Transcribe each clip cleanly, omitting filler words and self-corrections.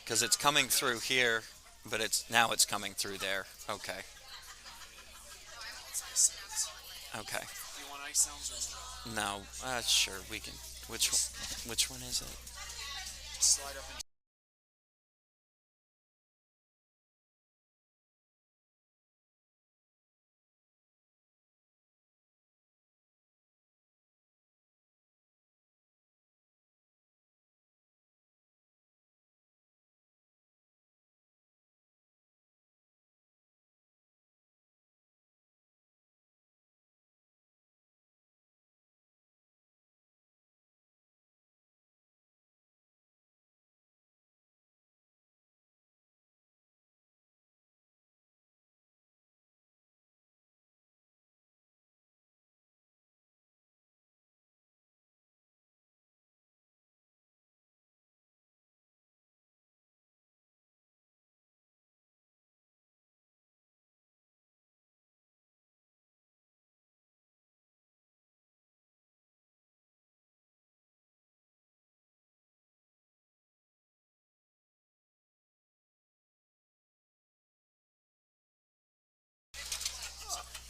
Because it's coming through here, but now it's coming through there. Okay. Okay. No. Sure. We can. Which one is it?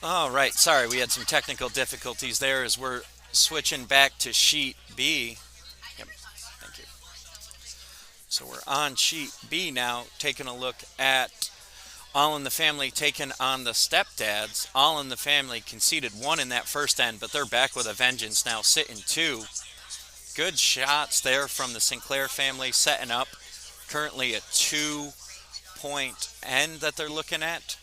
All right. Sorry, we had some technical difficulties there as we're switching back to sheet B. Yep. Thank you. So we're on sheet B now, taking a look at All in the Family taking on the Stepdads. All in the Family conceded one in that first end, but they're back with a vengeance now, sitting two. Good shots there from the Sinclair family, setting up currently a 2-point end that they're looking at.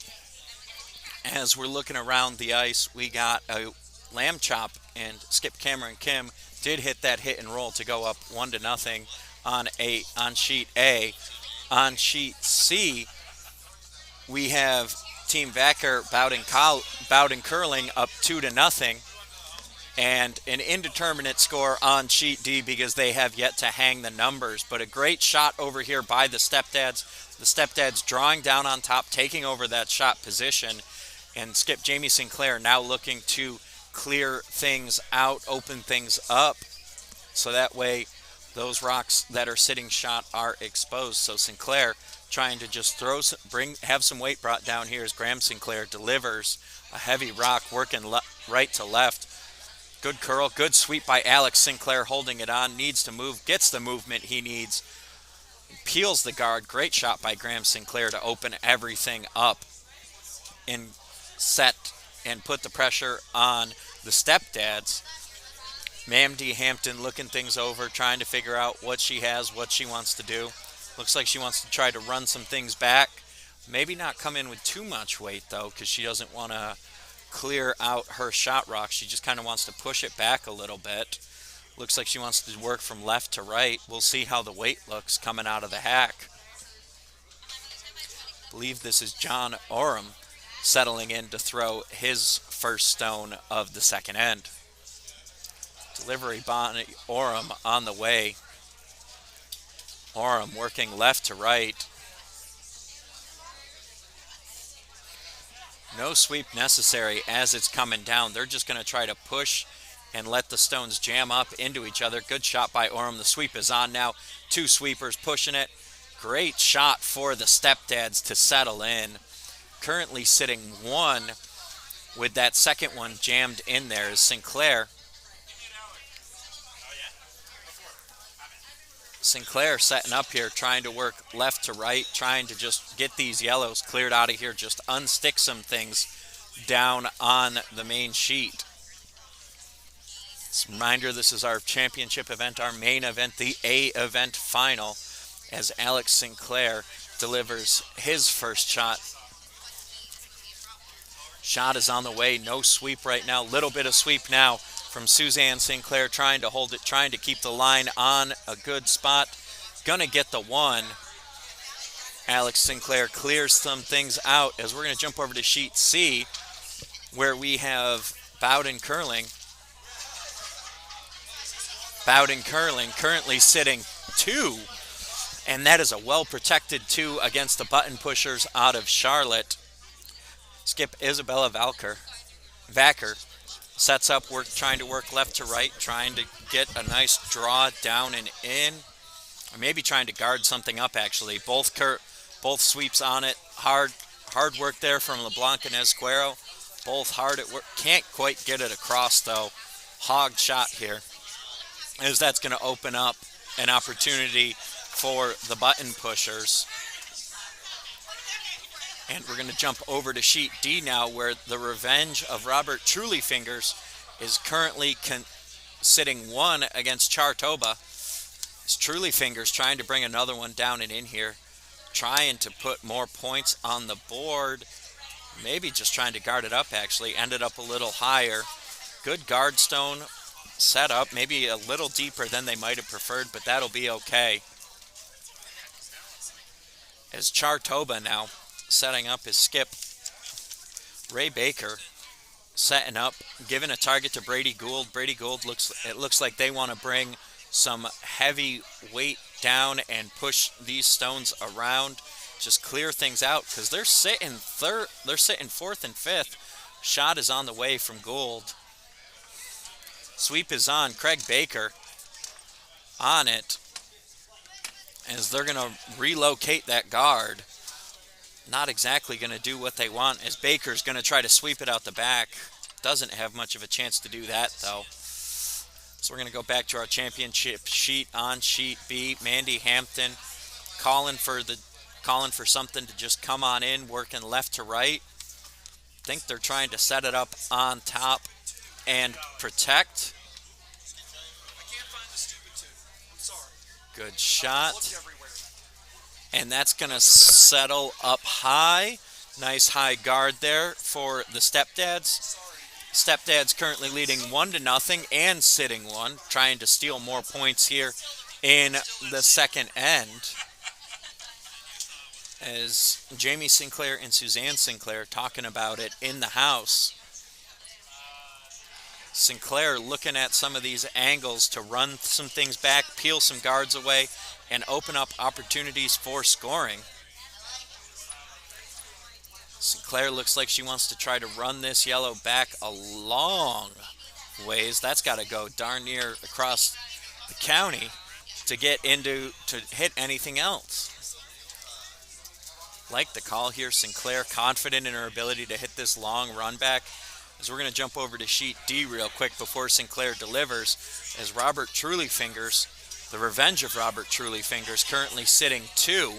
As we're looking around the ice, we got a lamb chop, and Skip Cameron Kim did hit that hit and roll to go up 1-0 on sheet A. On sheet C, we have Team Vacker Bowden Curling up 2-0, and an indeterminate score on sheet D because they have yet to hang the numbers. But a great shot over here by the Stepdads. The Stepdads drawing down on top, taking over that shot position. And Skip Jamie Sinclair now looking to clear things out, open things up, so that way those rocks that are sitting shot are exposed. So Sinclair trying to just have some weight brought down here as Graham Sinclair delivers a heavy rock, working right to left. Good curl, good sweep by Alex Sinclair, holding it on, needs to move, gets the movement he needs, peels the guard. Great shot by Graham Sinclair to open everything up and set and put the pressure on the Stepdads. Mamdy Hampton looking things over, trying to figure out what she has, what she wants to do. Looks like she wants to try to run some things back. Maybe not come in with too much weight, though, because she doesn't want to clear out her shot rock. She just kind of wants to push it back a little bit. Looks like she wants to work from left to right. We'll see how the weight looks coming out of the hack. I believe this is John Oram settling in to throw his first stone of the second end. Delivery by Oram on the way. Oram working left to right. No sweep necessary as it's coming down. They're just going to try to push and let the stones jam up into each other. Good shot by Oram. The sweep is on now. Two sweepers pushing it. Great shot for the Stepdads to settle in. Currently sitting one with that second one jammed in there is Sinclair. Sinclair setting up here, trying to work left to right, trying to just get these yellows cleared out of here, just unstick some things down on the main sheet. Just a reminder, this is our championship event, our main event, the A event final, as Alex Sinclair delivers his first shot. Shot is on the way, no sweep right now, little bit of sweep now from Suzanne Sinclair, trying to hold it, trying to keep the line on a good spot. Gonna get the one. Alex Sinclair clears some things out as we're gonna jump over to sheet C, where we have Bowden Curling. Bowden Curling currently sitting two, and that is a well-protected two against the button pushers out of Charlotte. Skip Isabella Vacker sets up, trying to work left to right, trying to get a nice draw down and in. Maybe trying to guard something up, actually. Both sweeps on it. Hard work there from LeBlanc and Esquero. Both hard at work. Can't quite get it across, though. Hog shot here. As that's going to open up an opportunity for the button pushers. And we're going to jump over to sheet D now, where the revenge of Robert Trulyfingers is currently sitting 1 against Chartoba. It's Trulyfingers trying to bring another one down and in here, trying to put more points on the board. Maybe just trying to guard it up, actually. Ended up a little higher. Good guard stone set up, maybe a little deeper than they might have preferred, but that'll be okay. As Chartoba now setting up his skip. Ray Baker setting up, giving a target to Brady Gould. Brady Gould looks like they want to bring some heavy weight down and push these stones around, just clear things out, because they're sitting 4th and 5th. Shot is on the way from Gould. Sweep is on. Craig Baker on it, as they're going to relocate that guard. Not exactly going to do what they want, as Baker's going to try to sweep it out the back. Doesn't have much of a chance to do that, though. So we're going to go back to our championship sheet. On sheet B, Mandy Hampton calling for something to just come on in, working left to right. Think they're trying to set it up on top and protect. Good shot. And that's going to settle up high. Nice high guard there for the Stepdads. Stepdads currently leading 1-0 and sitting 1, trying to steal more points here in the second end. As Jamie Sinclair and Suzanne Sinclair talking about it in the house. Sinclair looking at some of these angles to run some things back, peel some guards away, and open up opportunities for scoring. Sinclair looks like she wants to try to run this yellow back a long ways. That's got to go darn near across the county to get to hit anything else. Like the call here, Sinclair confident in her ability to hit this long run back. As we're going to jump over to sheet D real quick before Sinclair delivers, as Robert Trulyfingers, the revenge of Robert Trulyfingers, currently sitting 2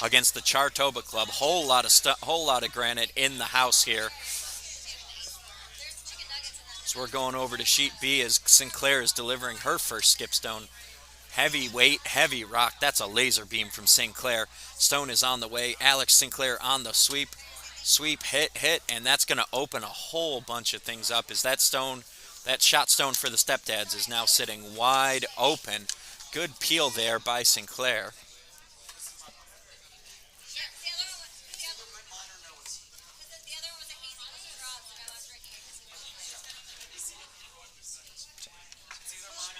against the Chartoba Club. Whole lot of Granite in the house here. So we're going over to sheet B as Sinclair is delivering her first skip stone. Heavy weight, heavy rock. That's a laser beam from Sinclair. Stone is on the way. Alex Sinclair on the sweep. Sweep, hit, and that's going to open a whole bunch of things up. As that shot stone for the Stepdads is now sitting wide open. Good peel there by Sinclair.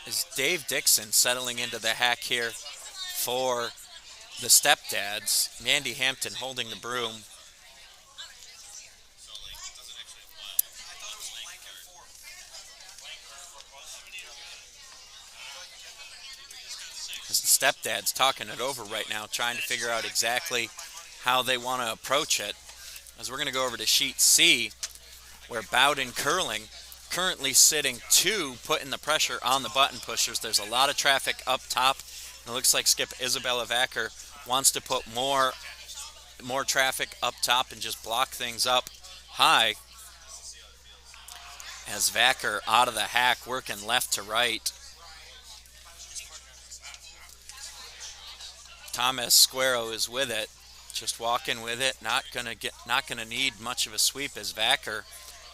Is Dave Dixon settling into the hack here for the Stepdads. Mandy Hampton holding the broom. As the Stepdads talking it over right now, trying to figure out exactly how they want to approach it. As we're going to go over to sheet C, where Bowden Curling currently sitting 2, putting the pressure on the button pushers. There's a lot of traffic up top. And it looks like skip Isabella Vacker wants to put more traffic up top and just block things up high. As Vacker out of the hack, working left to right. Thomas Squero is with it, just walking with it. Not gonna need much of a sweep as Vacker,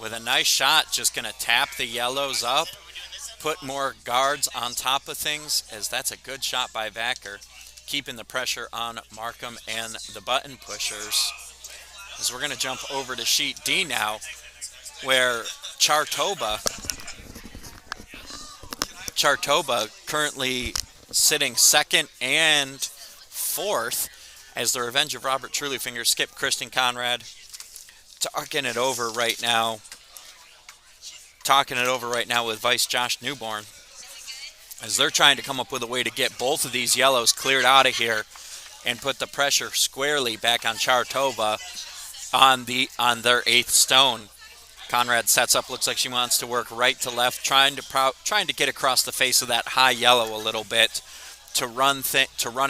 with a nice shot, just gonna tap the yellows up, put more guards on top of things, as that's a good shot by Vacker, keeping the pressure on Markham and the button pushers. As we're gonna jump over to sheet D now, where Chartoba currently sitting 2nd and 4th, as the revenge of Robert Trulyfinger skip Kristen Conrad. Talking it over right now with Vice Josh Newborn. as they're trying to come up with a way to get both of these yellows cleared out of here and put the pressure squarely back on Chartova on their 8th stone. Conrad sets up, looks like she wants to work right to left, trying to get across the face of that high yellow a little bit to run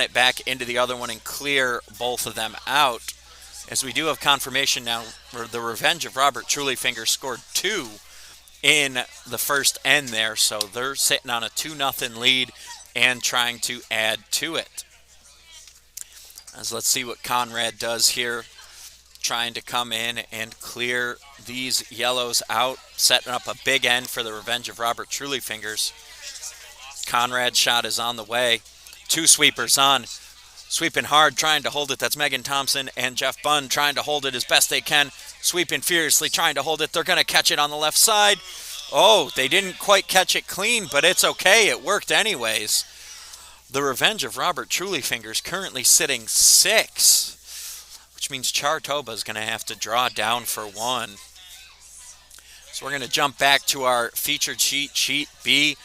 it back into the other one and clear both of them out. As we do have confirmation now, where the Revenge of Robert Trulyfinger scored 2 in the first end there, so they're sitting on a 2-0 lead and trying to add to it. As let's see what Conrad does here, trying to come in and clear these yellows out, setting up a big end for the Revenge of Robert Trulyfingers. Conrad's shot is on the way. 2 sweepers on. Sweeping hard, trying to hold it. That's Megan Thompson and Jeff Bunn trying to hold it as best they can. Sweeping furiously, trying to hold it. They're going to catch it on the left side. Oh, they didn't quite catch it clean, but it's okay. It worked anyways. The Revenge of Robert Trulyfingers currently sitting 6, which means Chartoba is going to have to draw down for 1. So we're going to jump back to our featured sheet, Sheet B.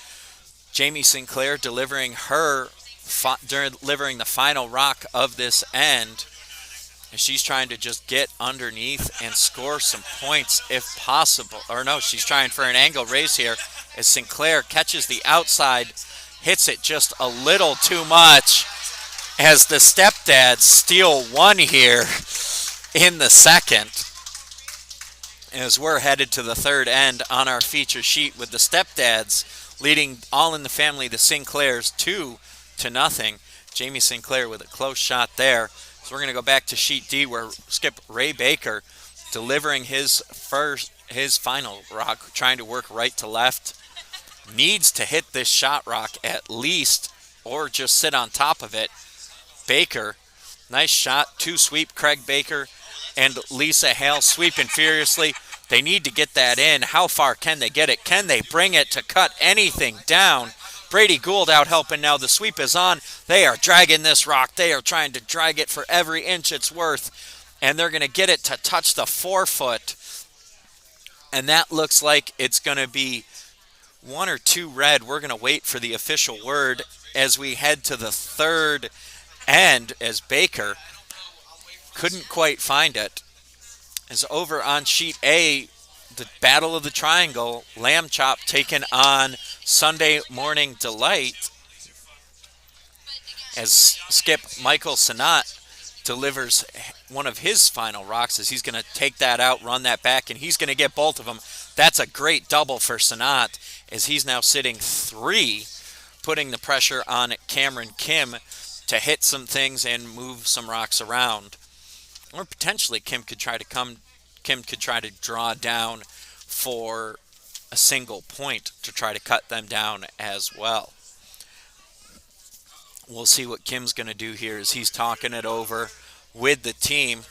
Jamie Sinclair delivering the final rock of this end. And she's trying to just get underneath and score some points if possible. Or no, she's trying for an angle raise here as Sinclair catches the outside, hits it just a little too much as the stepdads steal 1 here in the second. As we're headed to the third end on our feature sheet with the stepdads leading All in the Family, the Sinclairs, 2-0. Jamie Sinclair with a close shot there. So we're going to go back to Sheet D where Skip Ray Baker delivering his final rock, trying to work right to left. Needs to hit this shot rock at least or just sit on top of it. Baker, nice shot, 2 sweep, Craig Baker and Lisa Hale sweeping furiously. They need to get that in. How far can they get it? Can they bring it to cut anything down? Brady Gould out helping now. The sweep is on. They are dragging this rock. They are trying to drag it for every inch it's worth. And they're going to get it to touch the 4-foot. And that looks like it's going to be 1 or 2 red. We're going to wait for the official word as we head to the third end as Baker couldn't quite find it. As over on Sheet A, the Battle of the Triangle, Lamb Chop taking on Sunday Morning Delight as Skip Michael Sanat delivers one of his final rocks as he's going to take that out, run that back, and he's going to get both of them. That's a great double for Sanat as he's now sitting 3, putting the pressure on Cameron Kim to hit some things and move some rocks around. Or potentially Kim could try to draw down for a single point to try to cut them down as well. We'll see what Kim's going to do here as he's talking it over with the team.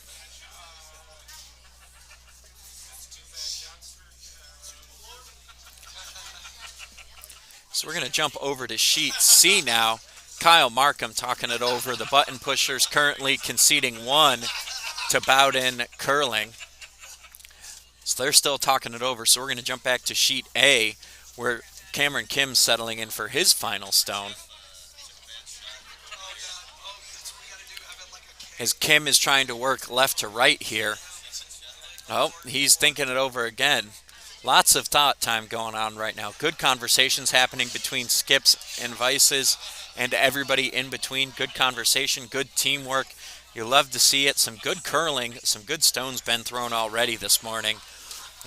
So we're going to jump over to Sheet C now. Kyle Markham talking it over. The button pushers currently conceding 1 to Bowden Curling. So they're still talking it over. So we're going to jump back to Sheet A where Cameron Kim's settling in for his final stone. As Kim is trying to work left to right here. Oh, he's thinking it over again. Lots of thought time going on right now. Good conversations happening between Skips and Vices and everybody in between. Good conversation, good teamwork. You love to see it. Some good curling, some good stones been thrown already this morning.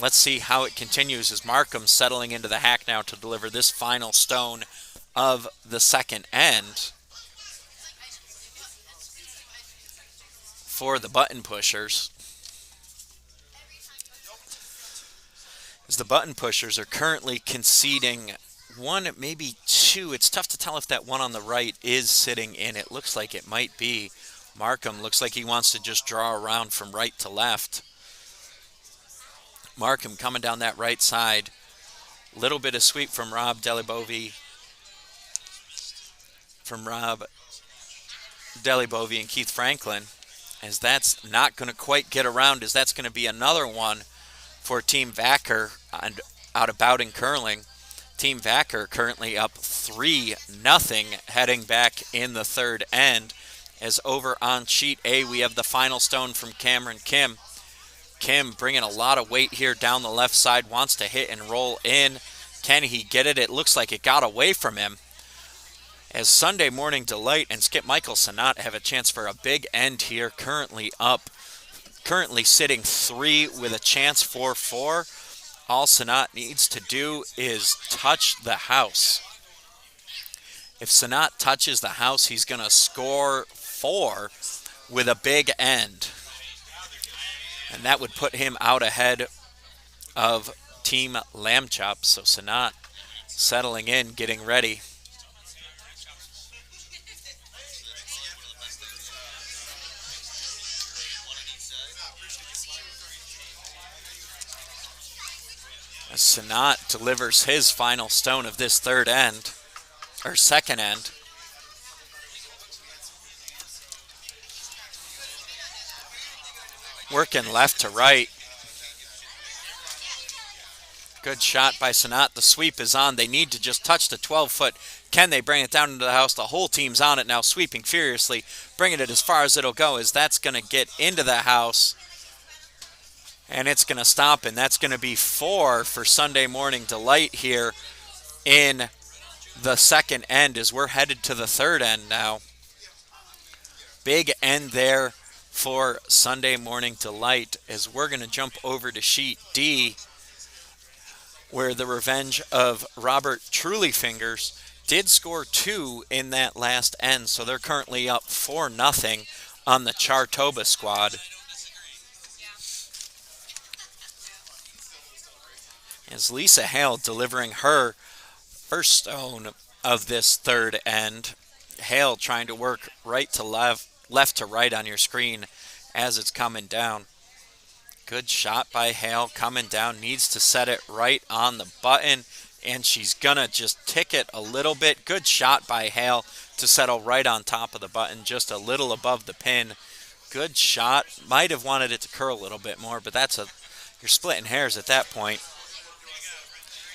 Let's see how it continues as Markham settling into the hack now to deliver this final stone of the second end for the button pushers. As the button pushers are currently conceding 1, maybe 2. It's tough to tell if that one on the right is sitting in. It looks like it might be. Markham looks like he wants to just draw around from right to left. Markham coming down that right side. Little bit of sweep from Rob Delibovi. And Keith Franklin. As that's not going to quite get around, as that's going to be another one for Team Vacker and out of Bowden Curling. Team Vacker currently up 3-0 heading back in the third end. As over on sheet A, we have the final stone from Cameron Kim. Kim bringing a lot of weight here down the left side, wants to hit and roll in. Can he get it? It looks like it got away from him. As Sunday Morning Delight and Skip Michelson not have a chance for a big end here, currently sitting 3 with a chance for 4. All Sanat needs to do is touch the house. If Sanat touches the house, he's going to score 4 with a big end. And that would put him out ahead of Team Lamb Chop. So Sanat settling in, getting ready. As Sanat delivers his final stone of this third end, or second end. Working left to right. Good shot by Sanat. The sweep is on. They need to just touch the 12-foot. Can they bring it down into the house? The whole team's on it now, sweeping furiously, bringing it as far as it'll go, as that's going to get into the house. And it's going to stop, and that's going to be 4 for Sunday Morning Delight here in the second end as we're headed to the third end now. Big end there for Sunday Morning Delight as we're going to jump over to sheet D, where the Revenge of Robert Trulyfingers did score 2 in that last end, so they're currently up 4-0 on the Chartoba squad. As Lisa Hale delivering her first stone of this third end. Hale trying to work right to left to right on your screen as it's coming down. Good shot by Hale coming down. Needs to set it right on the button, and she's going to just tick it a little bit. Good shot by Hale to settle right on top of the button, just a little above the pin. Good shot. Might have wanted it to curl a little bit more, but you're splitting hairs at that point.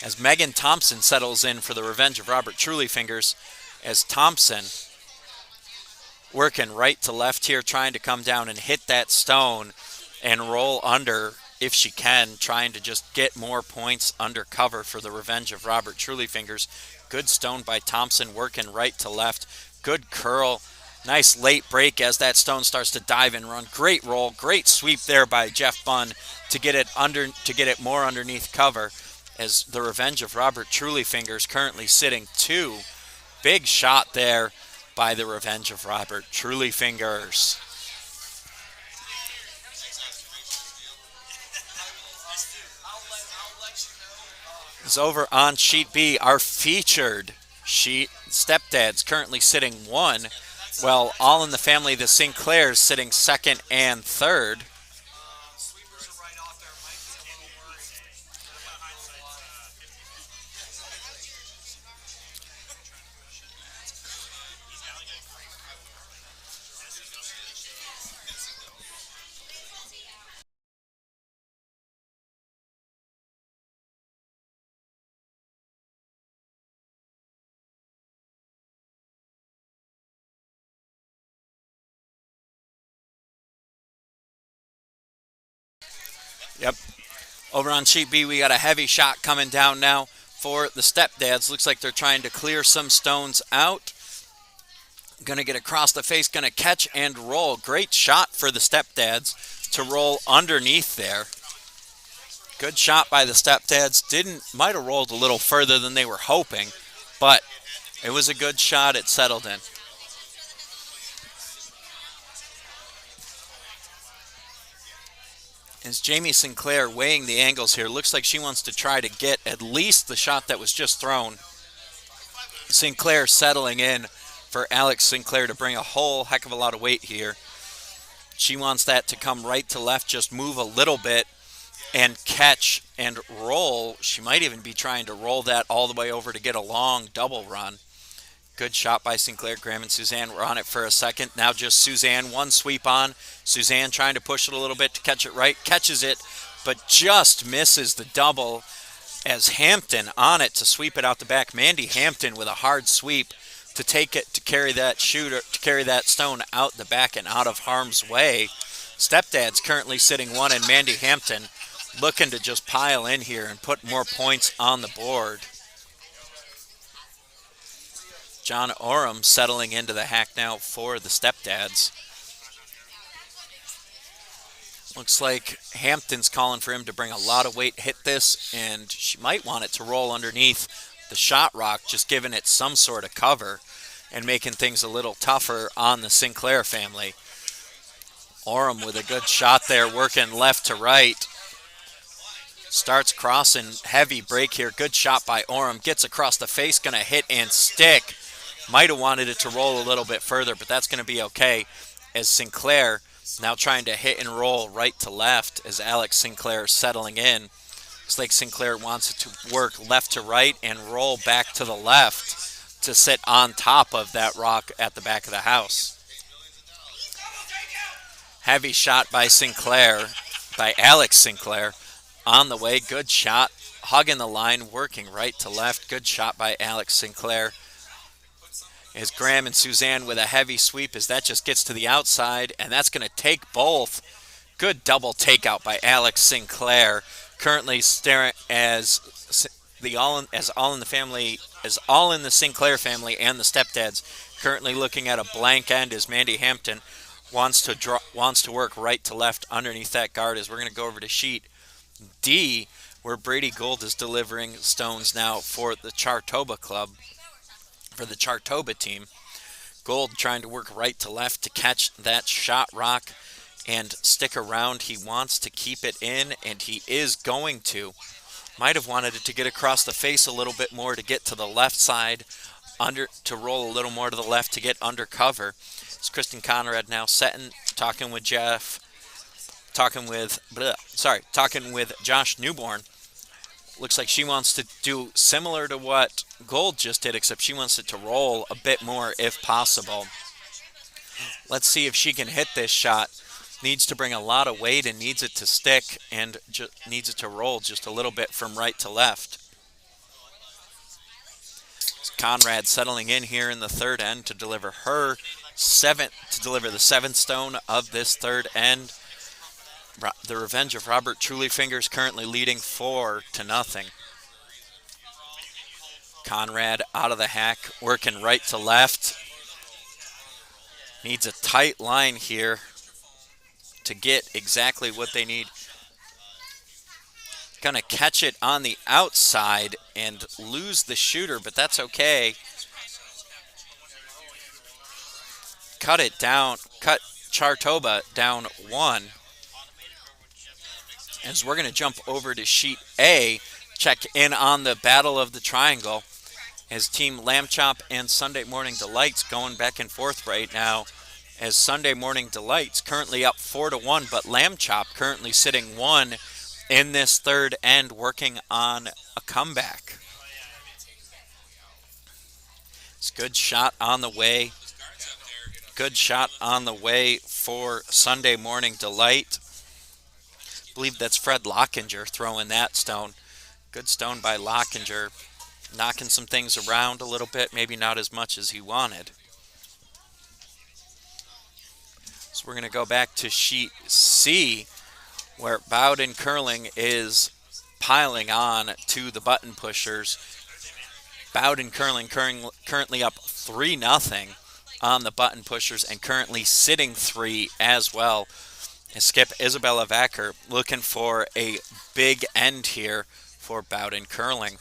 As Megan Thompson settles in for the Revenge of Robert Trulyfingers, as Thompson working right to left here, trying to come down and hit that stone and roll under if she can, trying to just get more points under cover for the Revenge of Robert Trulyfingers. Good stone by Thompson, working right to left. Good curl. Nice late break as that stone starts to dive and run. Great roll, great sweep there by Jeff Bunn to get it more underneath cover. As the Revenge of Robert Trulyfingers currently sitting 2. Big shot there by the Revenge of Robert Trulyfingers. Is over on sheet B, our featured sheet. Stepdads currently sitting 1, while All in the Family, the Sinclairs, sitting 2nd and 3rd. Yep. Over on sheet B, we got a heavy shot coming down now for the Stepdads. Looks like they're trying to clear some stones out. Going to get across the face, going to catch and roll. Great shot for the Stepdads to roll underneath there. Good shot by the Stepdads. Might have rolled a little further than they were hoping, but it was a good shot. It settled in. As Jamie Sinclair weighing the angles here, looks like she wants to try to get at least the shot that was just thrown. Sinclair settling in for Alex Sinclair to bring a whole heck of a lot of weight here. She wants that to come right to left, just move a little bit and catch and roll. She might even be trying to roll that all the way over to get a long double run. Good shot by Sinclair. Graham and Suzanne were on it for a second. Now just Suzanne, one sweep on. Suzanne trying to push it a little bit to catch it right. Catches it, but just misses the double as Hampton on it to sweep it out the back. Mandy Hampton with a hard sweep to take it, to carry that shooter, to carry that stone out the back and out of harm's way. Stepdad's currently sitting one, and Mandy Hampton looking to just pile in here and put more points on the board. John Oram settling into the hack now for the Stepdads. Looks like Hampton's calling for him to bring a lot of weight, hit this, and she might want it to roll underneath the shot rock, just giving it some sort of cover and making things a little tougher on the Sinclair family. Oram with a good shot there, working left to right. Starts crossing, heavy break here. Good shot by Oram, gets across the face, going to hit and stick. Might have wanted it to roll a little bit further, but that's going to be okay, as Sinclair now trying to hit and roll right to left as Alex Sinclair settling in. Looks like Sinclair wants it to work left to right and roll back to the left to sit on top of that rock at the back of the house. Heavy shot by Sinclair, by Alex Sinclair, on the way. Good shot, hugging the line, working right to left. Good shot by Alex Sinclair. As Graham and Suzanne with a heavy sweep as that just gets to the outside, and that's going to take both. Good double takeout by Alex Sinclair. Currently staring as all in the Sinclair family and the Stepdads currently looking at a blank end as Mandy Hampton wants to work right to left underneath that guard. As we're going to go over to sheet D, where Brady Gould is delivering stones now for the Chartoba club, for the Chartoba team. Gould trying to work right to left to catch that shot rock and stick around. He wants to keep it in, and he is going to. Might have wanted it to get across the face a little bit more to get to the left side, to roll a little more to the left to get under cover. It's Kristen Conrad now setting, talking with Josh Newborn. Looks like she wants to do similar to what Gould just did, except she wants it to roll a bit more if possible. Let's see if she can hit this shot. Needs to bring a lot of weight and needs it to stick and needs it to roll just a little bit from right to left. It's Conrad settling in here in the third end to deliver the seventh stone of this third end. The Revenge of Robert Trulyfingers currently leading 4-0. Conrad out of the hack, working right to left. Needs a tight line here to get exactly what they need. Gonna catch it on the outside and lose the shooter, but that's okay. Cut Chartoba down 1. As we're going to jump over to sheet A, check in on the Battle of the Triangle, as Team Lamb Chop and Sunday Morning Delights going back and forth right now, as Sunday Morning Delights currently up 4-1, but Lamb Chop currently sitting 1 in this third end, working on a comeback. It's a good shot on the way. Good shot on the way for Sunday Morning Delight. I believe that's Fred Lockinger throwing that stone. Good stone by Lockinger. Knocking some things around a little bit, maybe not as much as he wanted. So we're going to go back to sheet C, where Bowden Curling is piling on to the button pushers. Bowden Curling currently up 3-0 on the button pushers and currently sitting 3 as well. And skip Isabella Vacker looking for a big end here for Bowden Curling.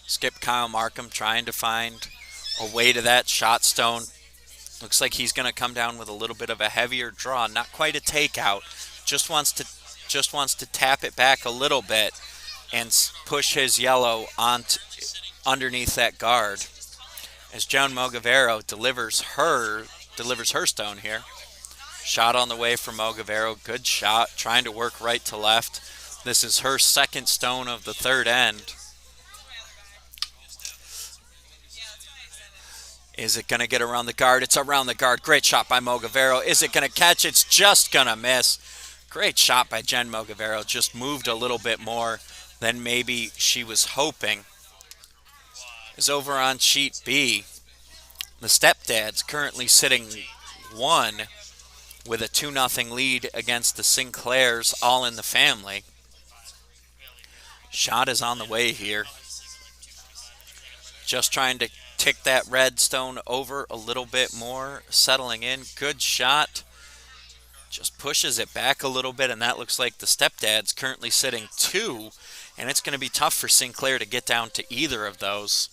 Skip Kyle Markham trying to find a way to that shot stone. Looks like he's going to come down with a little bit of a heavier draw. Not quite a takeout. Just wants to tap it back a little bit and push his yellow underneath that guard. As Joan Mogavaro delivers her stone here. Shot on the way from Mogavaro. Good shot. Trying to work right to left. This is her second stone of the third end. Is it going to get around the guard? It's around the guard. Great shot by Mogavaro. Is it going to catch? It's just going to miss. Great shot by Jen Mogavaro. Just moved a little bit more than maybe she was hoping. Is over on sheet B. The stepdad's currently sitting 1 with a 2-0 lead against the Sinclairs, all in the family. Shot is on the way here. Just trying to tick that red stone over a little bit more, settling in. Good shot. Just pushes it back a little bit, and that looks like the stepdad's currently sitting 2, and it's going to be tough for Sinclair to get down to either of those.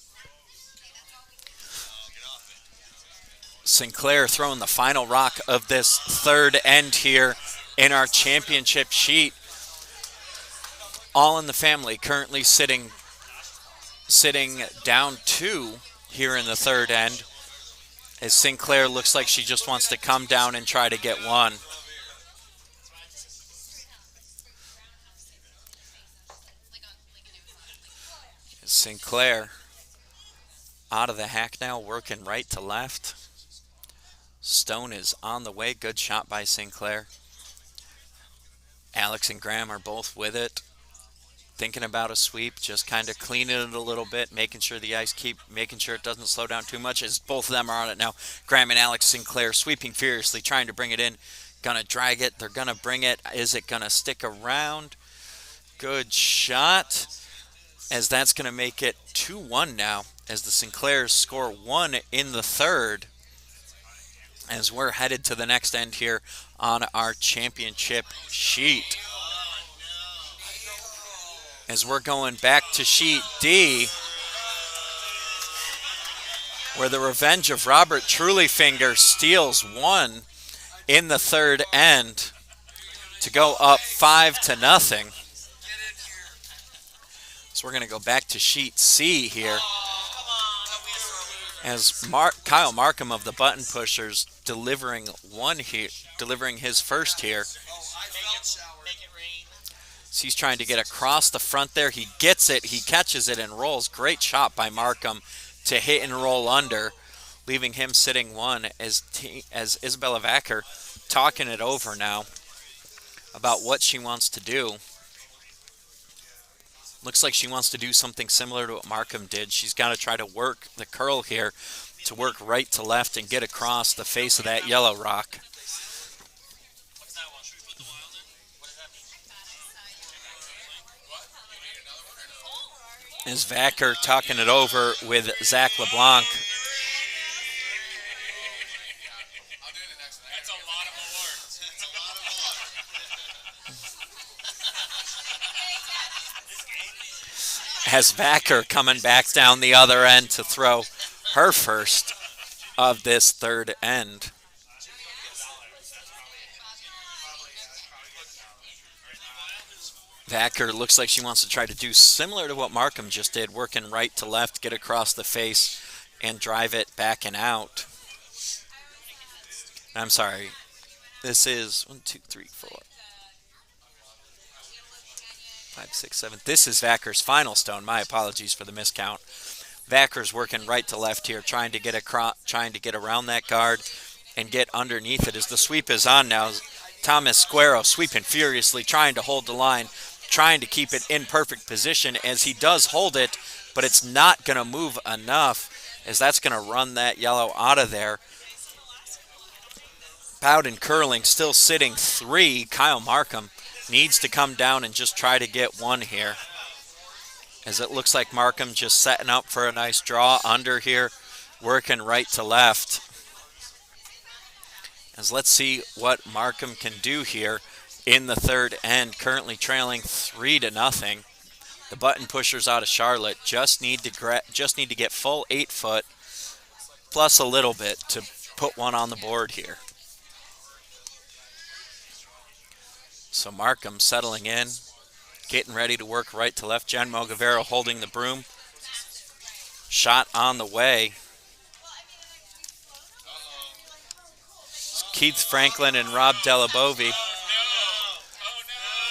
Sinclair throwing the final rock of this third end here in our championship sheet. All in the family currently sitting down 2 here in the third end, as Sinclair looks like she just wants to come down and try to get 1. Sinclair out of the hack now, working right to left. Stone is on the way. Good shot by Sinclair. Alex and Graham are both with it. Thinking about a sweep, just kind of cleaning it a little bit, making sure the ice making sure it doesn't slow down too much, as both of them are on it now. Graham and Alex. Sinclair sweeping furiously, trying to bring it in. Gonna drag it. They're gonna bring it. Is it gonna stick around? Good shot, as that's gonna make it 2-1 now, as the Sinclairs score 1 in the third, as we're headed to the next end here on our championship sheet. As we're going back to sheet D, where the Revenge of Robert Trulyfinger steals 1 in the third end to go up 5-0. So we're going to go back to sheet C here, as Kyle Markham of the Button Pushers delivering his first here. So he's trying to get across the front there. He gets it. He catches it and rolls. Great shot by Markham to hit and roll under, leaving him sitting 1, as Isabella Vacker talking it over now about what she wants to do. Looks like she wants to do something similar to what Markham did. She's got to try to work the curl here to work right to left and get across the face of that yellow rock. Is Vacker talking it over with Zach LeBlanc. As Vacker coming back down the other end to throw her first of this third end. Vacker looks like she wants to try to do similar to what Markham just did, working right to left, get across the face, and drive it back and out. I'm sorry. This is 1, 2, 3, 4, 5, 6, 7. This is Vacker's final stone. My apologies for the miscount. Vacker's working right to left here, trying to get around that guard and get underneath it as the sweep is on now. Thomas Squero sweeping furiously, trying to hold the line, trying to keep it in perfect position, as he does hold it, but it's not going to move enough, as that's going to run that yellow out of there. Bowden curling, still sitting 3. Kyle Markham needs to come down and just try to get 1 here, as it looks like Markham just setting up for a nice draw under here, working right to left. As let's see what Markham can do here in the third end, currently trailing 3-0. The Button Pushers out of Charlotte just need to get full 8 foot plus a little bit to put 1 on the board here. So Markham settling in, getting ready to work right to left. Jen Mogavaro holding the broom. Shot on the way. Keith Franklin and Rob Delabovi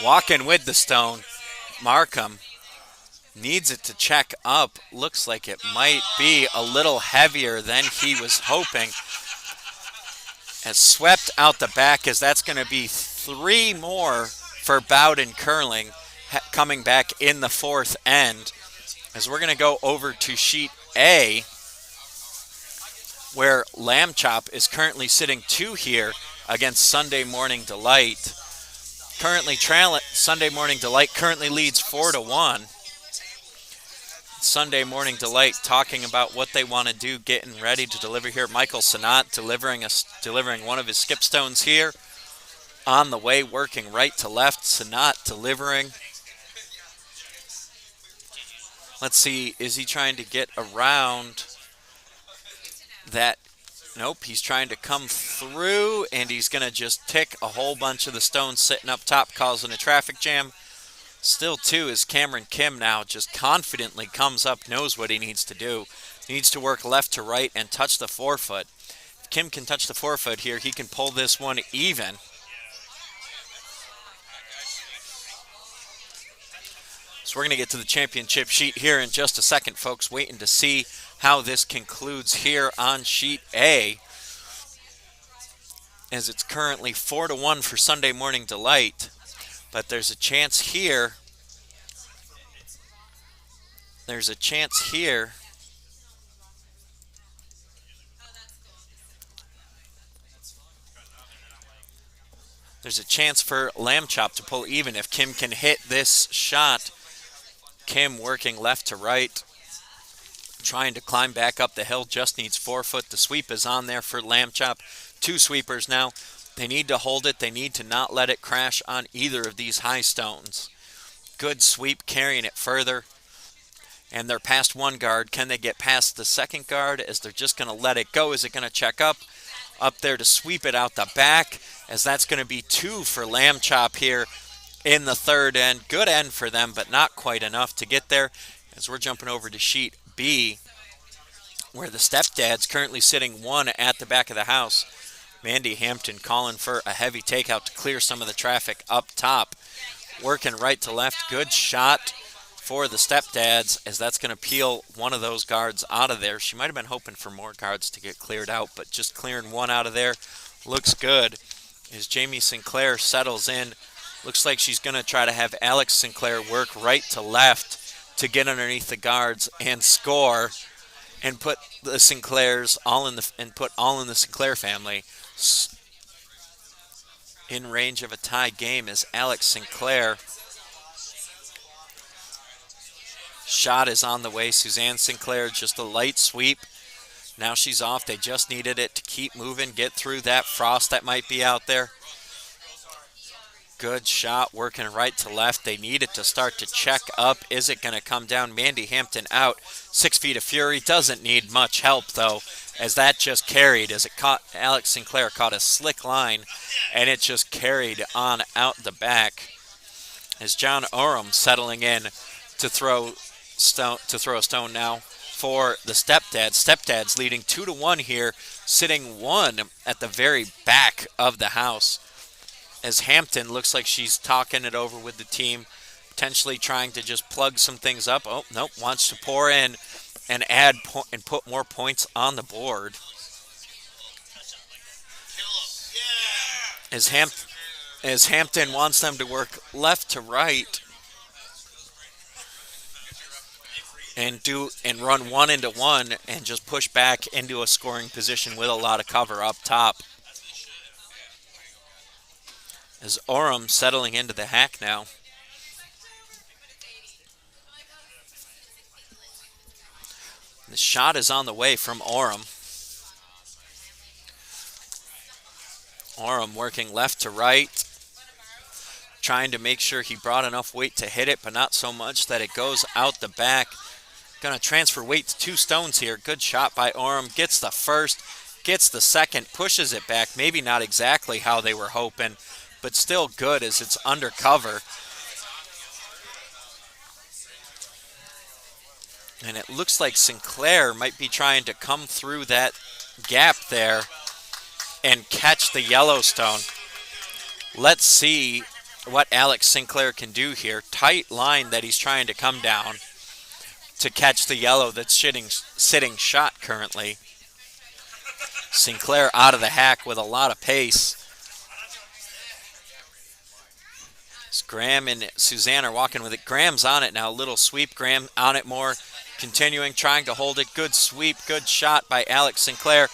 walking with the stone. Markham needs it to check up. Looks like it might be a little heavier than he was hoping. As swept out the back, as that's going to be 3 more for Bowden Curling coming back in the 4th end. As we're going to go over to sheet A, where Lamb Chop is currently sitting 2 here against Sunday Morning Delight. Currently trailing, Sunday Morning Delight currently leads 4-1. Sunday Morning Delight talking about what they want to do, getting ready to deliver here. Michael Sanat delivering one of his skipstones here. On the way, working right to left. Sanat delivering. Let's see, is he trying to get around that? Nope, he's trying to come through, and he's going to just tick a whole bunch of the stones sitting up top, causing a traffic jam. Still 2 is Cameron Kim now, just confidently comes up, knows what he needs to do. Needs to work left to right and touch the forefoot. If Kim can touch the forefoot here, he can pull this one even. So we're going to get to the championship sheet here in just a second, folks. Waiting to see how this concludes here on sheet A, as it's currently 4-1 for Sunday Morning Delight. But there's a chance here. There's a chance here. There's a chance for Lamb Chop to pull even if Kim can hit this shot. Kim working left to right, trying to climb back up the hill, just needs 4 foot. The sweep is on there for Lamb Chop. 2 sweepers now. They need to hold it. They need to not let it crash on either of these high stones. Good sweep, carrying it further. And they're past 1 guard. Can they get past the 2nd guard as they're just going to let it go? Is it going to check up? Up there to sweep it out the back, as that's going to be 2 for Lamb Chop here in the 3rd end. Good end for them, but not quite enough to get there. As we're jumping over to sheet B, where the stepdad's currently sitting 1 at the back of the house. Mandy Hampton calling for a heavy takeout to clear some of the traffic up top. Working right to left. Good shot for the stepdads, as that's going to peel one of those guards out of there. She might have been hoping for more guards to get cleared out, but just clearing 1 out of there looks good. As Jamie Sinclair settles in, looks like she's going to try to have Alex Sinclair work right to left to get underneath the guards and score, and put the Sinclairs all in the Sinclair family in range of a tie game. As Alex Sinclair, shot is on the way. Suzanne Sinclair, just a light sweep. Now she's off. They just needed it to keep moving, get through that frost that might be out there. Good shot, working right to left. They need it to start to check up. Is it going to come down? Mandy Hampton out. 6 feet of fury. Doesn't need much help, though, as that just carried. As it caught, Alex Sinclair caught a slick line, and it just carried on out the back. As John Oram settling in to throw a stone now for the stepdads. Stepdads leading 2-1 here, sitting 1 at the very back of the house. As Hampton looks like she's talking it over with the team, potentially trying to just plug some things up. Oh, nope, wants to pour in and add and put more points on the board. As Hampton wants them to work left to right and run 1 into 1 and just push back into a scoring position with a lot of cover up top. As Oram settling into the hack now. The shot is on the way from Oram. Oram working left to right, trying to make sure he brought enough weight to hit it, but not so much that it goes out the back. Going to transfer weight to 2 stones here. Good shot by Oram. Gets the first, gets the second, pushes it back. Maybe not exactly how they were hoping, but still good as it's undercover. And it looks like Sinclair might be trying to come through that gap there and catch the Yellowstone. Let's see what Alex Sinclair can do here. Tight line that he's trying to come down to catch the yellow that's sitting shot currently. Sinclair out of the hack with a lot of pace. Graham and Suzanne are walking with it. Graham's on it now. Little sweep. Graham on it more. Continuing, trying to hold it. Good sweep. Good shot by Alex Sinclair.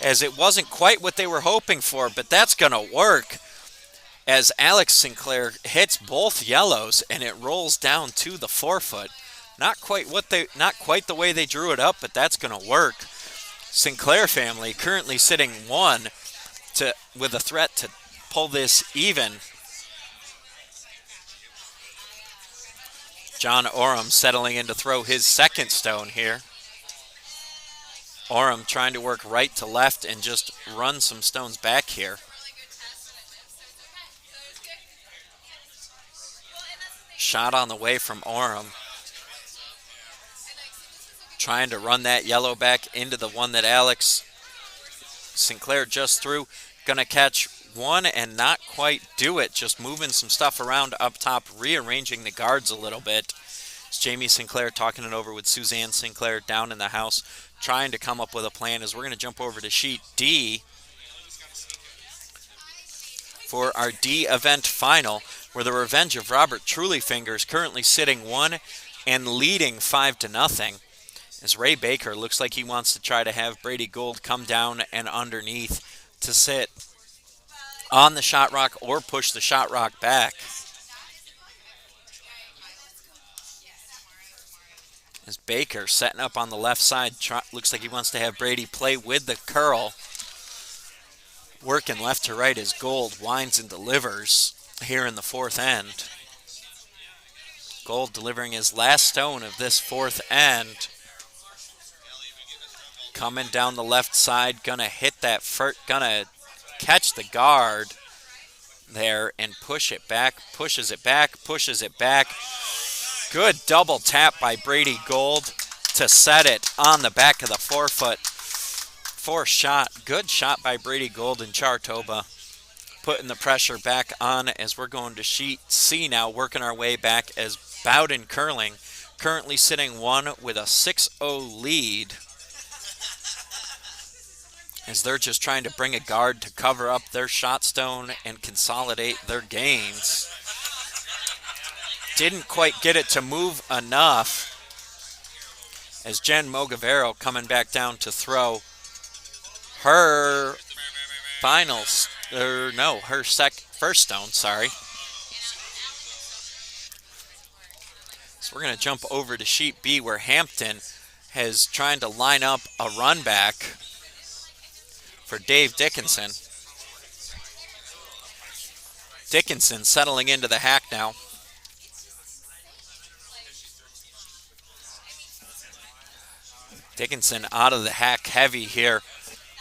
As it wasn't quite what they were hoping for, but that's going to work. As Alex Sinclair hits both yellows and it rolls down to the forefoot. Not quite the way they drew it up, but that's going to work. Sinclair family currently sitting one with a threat to pull this even. John Oram settling in to throw his second stone here. Oram trying to work right to left and just run some stones back here. Shot on the way from Oram. Trying to run that yellow back into the one that Alex Sinclair just threw. Gonna catch one and not quite do it. Just moving some stuff around up top, rearranging the guards a little bit. It's Jamie Sinclair talking it over with Suzanne Sinclair down in the house, trying to come up with a plan as we're going to jump over to sheet D for our D event final, where the Revenge of Robert Trulyfinger is currently sitting one and leading 5-0. As Ray Baker looks like he wants to try to have Brady Gold come down and underneath to sit on the shot rock or push the shot rock back. As Baker setting up on the left side, looks like he wants to have Brady play with the curl. Working left to right as Gold winds and delivers here in the fourth end. Gold delivering his last stone of this fourth end. Coming down the left side, gonna hit that gonna catch the guard there and push it back, pushes it back, pushes it back. Good double tap by Brady Gold to set it on the back of the forefoot. Fourth shot, good shot by Brady Gold and Chartoba. Putting the pressure back on as we're going to sheet C now, working our way back as Bowden Curling currently sitting one with a 6-0 lead. As they're just trying to bring a guard to cover up their shot stone and consolidate their gains. Didn't quite get it to move enough as Jen Mogavaro coming back down to throw her finals, her first stone, sorry. So we're going to jump over to sheet B where Hampton has trying to line up a run back for Dave Dickinson. Dickinson settling into the hack now. Dickinson out of the hack heavy here.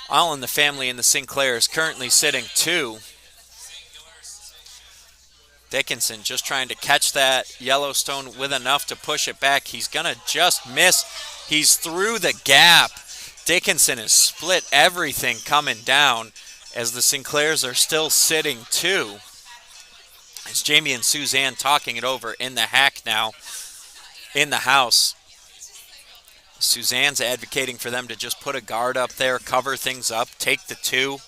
All in the family and the Sinclairs currently sitting two. Dickinson just trying to catch that Yellowstone with enough to push it back. He's going to just miss. He's through the gap. Dickinson has split everything coming down as the Sinclairs are still sitting two. It's Jamie and Suzanne talking it over in the hack now in the house. Suzanne's advocating for them to just put a guard up there, cover things up, take the two.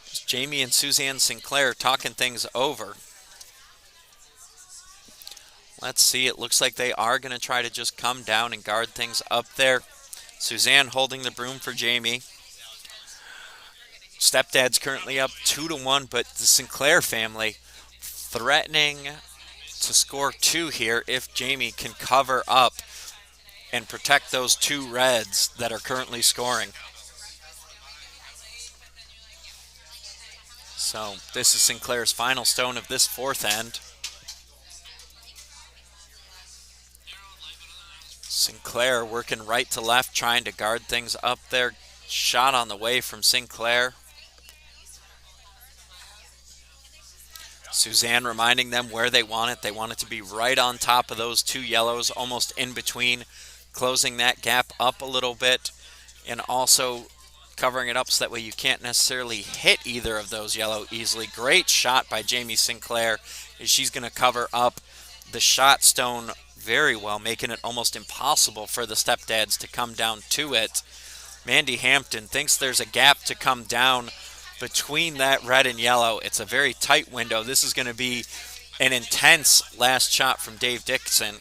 It's Jamie and Suzanne Sinclair talking things over. Let's see, it looks like they are going to try to just come down and guard things up there. Suzanne holding the broom for Jamie. Stepdad's currently up 2-1, but the Sinclair family threatening to score two here if Jamie can cover up and protect those two reds that are currently scoring. So this is Sinclair's final stone of this fourth end. Sinclair working right to left, trying to guard things up there. Shot on the way from Sinclair. Suzanne reminding them where they want it. They want it to be right on top of those two yellows, almost in between, closing that gap up a little bit, and also covering it up so that way you can't necessarily hit either of those yellow easily. Great shot by Jamie Sinclair as she's going to cover up the shot stone very well, making it almost impossible for the stepdads to come down to it. Mandy Hampton thinks there's a gap to come down between that red and yellow. It's a very tight window. This is going to be an intense last shot from Dave Dickinson.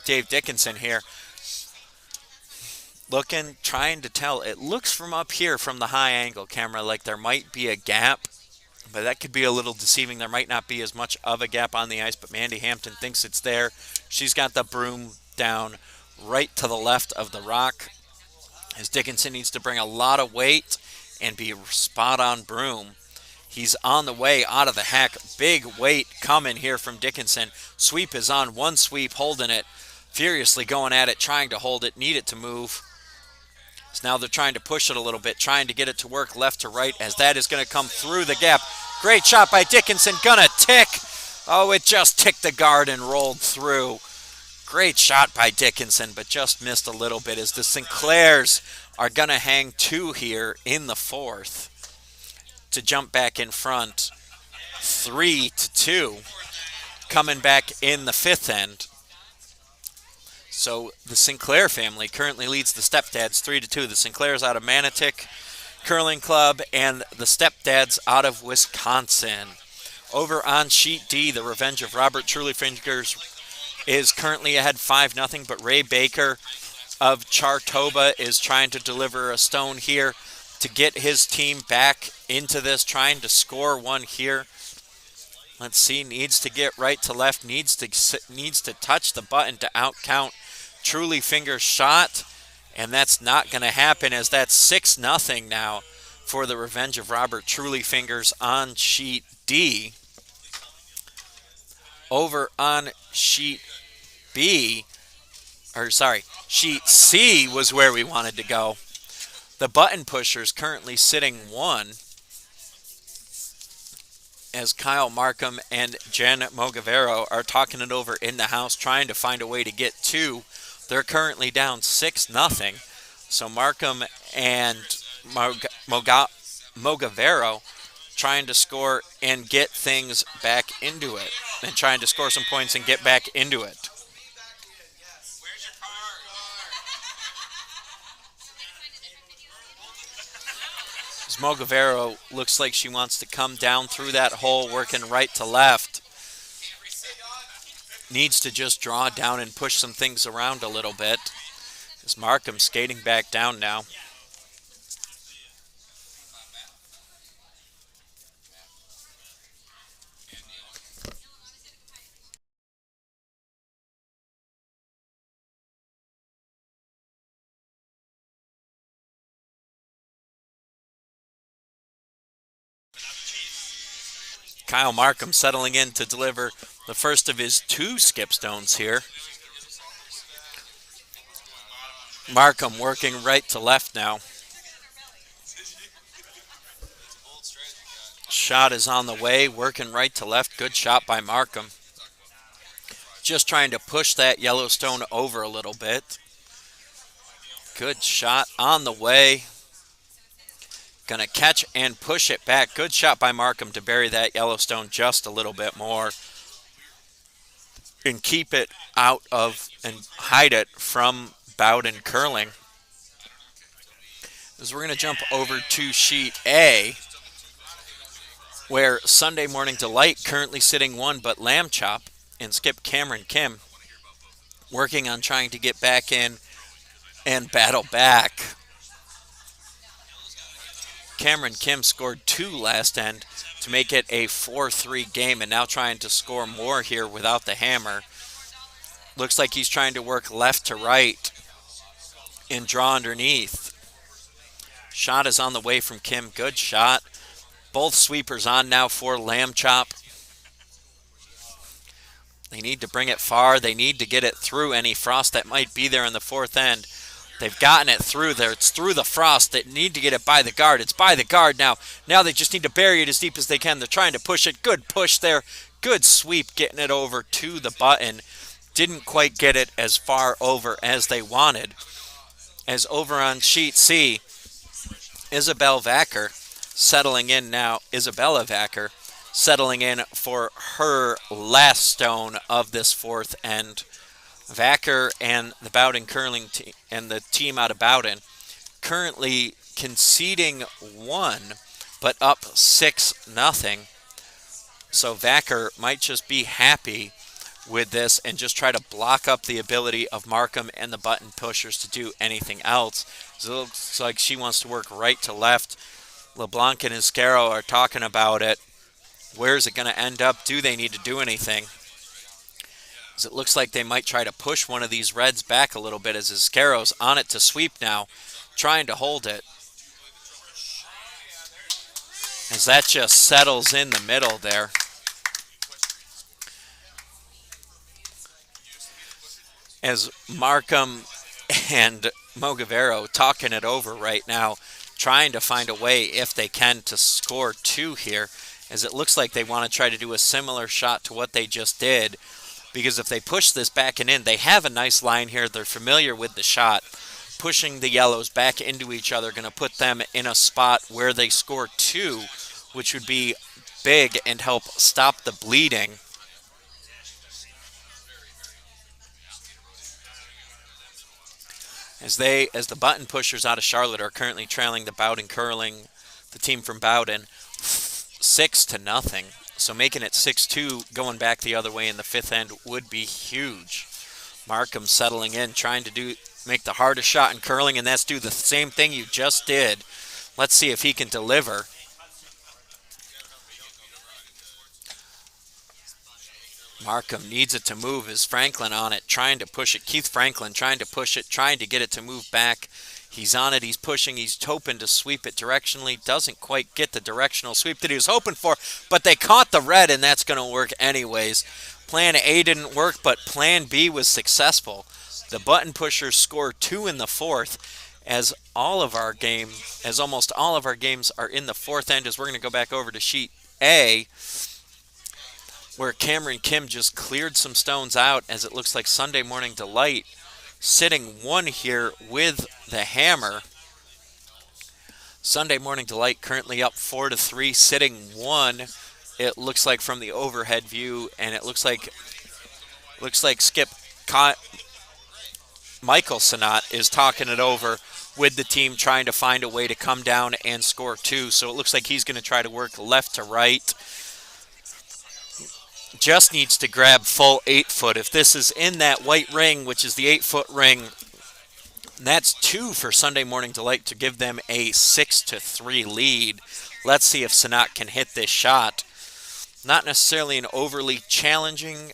Dave Dickinson here. Looking, trying to tell. It looks from up here from the high angle camera like there might be a gap, but that could be a little deceiving. There might not be as much of a gap on the ice, but Mandy Hampton thinks it's there. She's got the broom down right to the left of the rock, as Dickinson needs to bring a lot of weight and be spot on broom. He's on the way out of the hack. Big weight coming here from Dickinson. Sweep is on. One sweep, holding it. Furiously going at it, trying to hold it, need it to move. So now they're trying to push it a little bit, trying to get it to work left to right, as that is going to come through the gap. Great shot by Dickinson. Gonna tick. Oh, it just ticked the guard and rolled through. Great shot by Dickinson, but just missed a little bit, as the Sinclairs are going to hang two here in the fourth to jump back in front 3-2, coming back in the fifth end. So the Sinclair family currently leads the stepdads 3-2. The Sinclairs out of Manotick Curling Club and the stepdads out of Wisconsin. Over on sheet D, the Revenge of Robert Trulyfingers is currently ahead 5-0, but Ray Baker of Chartoba is trying to deliver a stone here to get his team back into this, trying to score one here. Let's see, needs to get right to left, needs to touch the button to outcount Trulyfingers' shot, and that's not going to happen, as that's 6-0 now for the Revenge of Robert Trulyfingers on sheet D. Over on sheet sheet C was where we wanted to go. The button pushers currently sitting 1, as Kyle Markham and Jen Mogavaro are talking it over in the house, trying to find a way to get 2. They're currently down 6-0. So Markham and Mogavaro trying to score and get things back into it, and trying to score some points and get back into it. As Mogavaro looks like she wants to come down through that hole, working right to left. Needs to just draw down and push some things around a little bit. As Markham skating back down now. Kyle Markham settling in to deliver the first of his 2 skip stones here. Markham working right to left now. Shot is on the way, working right to left. Good shot by Markham. Just trying to push that Yellowstone over a little bit. Good shot on the way. Gonna catch and push it back. Good shot by Markham to bury that Yellowstone just a little bit more and keep it out of and hide it from Bowden Curling. As we're gonna jump over to sheet A, where Sunday Morning Delight currently sitting 1, but Lamb Chop and Skip Cameron Kim working on trying to get back in and battle back. Cameron Kim scored 2 last end to make it a 4-3 game, and now trying to score more here without the hammer. Looks like he's trying to work left to right and draw underneath. Shot is on the way from Kim. Good shot. Both sweepers on now for Lamb Chop. They need to bring it far. They need to get it through any frost that might be there in the fourth end. They've gotten it through there. It's through the frost. They need to get it by the guard. It's by the guard now. Now they just need to bury it as deep as they can. They're trying to push it. Good push there. Good sweep getting it over to the button. Didn't quite get it as far over as they wanted. As over on sheet C, Isabella Vacker settling in now. Isabella Vacker settling in for her last stone of this fourth end. Vacker and the Bowden curling team and the team out of Bowden currently conceding one, but up 6-0. So Vacker might just be happy with this and just try to block up the ability of Markham and the button pushers to do anything else. So it looks like she wants to work right to left. LeBlanc and Iscaro are talking about it. Where is it going to end up? Do they need to do anything? As it looks like they might try to push one of these reds back a little bit as Iscaro's on it to sweep now, trying to hold it. As that just settles in the middle there. As Markham and Mogavaro talking it over right now, trying to find a way, if they can, to score two here, as it looks like they want to try to do a similar shot to what they just did, because if they push this back and in, they have a nice line here. They're familiar with the shot. Pushing the yellows back into each other, going to put them in a spot where they score two, which would be big and help stop the bleeding. As the button pushers out of Charlotte are currently trailing the Bowden curling, the team from Bowden, 6-0. So making it 6-2 going back the other way in the fifth end would be huge. Markham settling in, trying to make the hardest shot in curling, and that's do the same thing you just did. Let's see if he can deliver. Markham needs it to move. Is Franklin on it, trying to push it? Keith Franklin trying to push it, trying to get it to move back. He's on it, he's pushing, he's hoping to sweep it directionally. Doesn't quite get the directional sweep that he was hoping for, but they caught the red, and that's going to work anyways. Plan A didn't work, but Plan B was successful. The button pushers scored two in the fourth, as almost all of our games are in the fourth end, as we're going to go back over to sheet A, where Cameron Kim just cleared some stones out, as it looks like Sunday Morning Delight sitting one here with the hammer. Sunday Morning Delight currently up 4-3, sitting one. It looks like from the overhead view, and it looks like Skip Michael Sanat is talking it over with the team, trying to find a way to come down and score two. So it looks like he's going to try to work left to right. Just needs to grab full 8-foot. If this is in that white ring, which is the 8-foot ring, that's two for Sunday Morning Delight to give them a 6-3 lead. Let's see if Sanat can hit this shot. Not necessarily an overly challenging,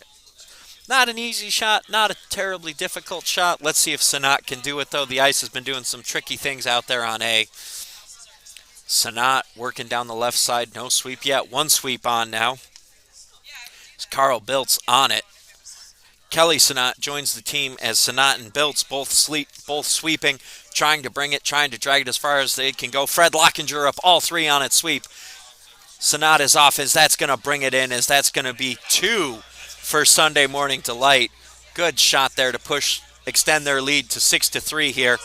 not an easy shot, not a terribly difficult shot. Let's see if Sanat can do it, though. The ice has been doing some tricky things out there on A. Sanat working down the left side. No sweep yet. One sweep on now. Carl Biltz on it. Kelly Sanat joins the team as Sanat and Biltz both sweeping, trying to bring it, trying to drag it as far as they can go. Fred Lockinger up, all three on its sweep. Sanat is off, as that's going to bring it in, as that's going to be two for Sunday Morning Delight. Good shot there to extend their lead to 6-3 here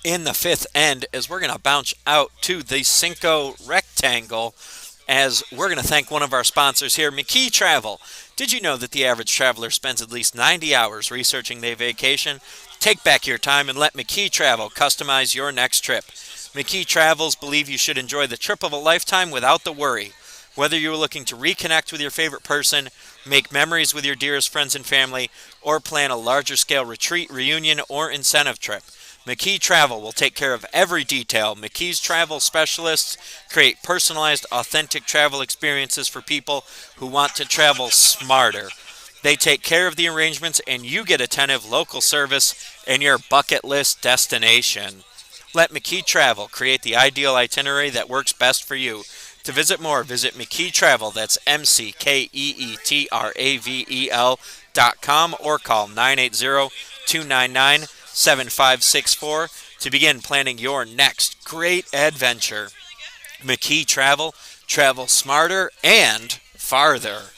in the fifth end, as we're going to bounce out to the Cinco Rectangle, as we're going to thank one of our sponsors here, McKee Travel. Did you know that the average traveler spends at least 90 hours researching their vacation? Take back your time and let McKee Travel customize your next trip. McKee Travels believe you should enjoy the trip of a lifetime without the worry. Whether you're looking to reconnect with your favorite person, make memories with your dearest friends and family, or plan a larger scale retreat, reunion, or incentive trip, McKee Travel will take care of every detail. McKee's travel specialists create personalized, authentic travel experiences for people who want to travel smarter. They take care of the arrangements, and you get attentive local service in your bucket list destination. Let McKee Travel create the ideal itinerary that works best for you. To visit more, visit McKee Travel, that's McKeetravel.com, or call 980-299-7564 to begin planning your next great adventure. McKee Travel, travel smarter and farther.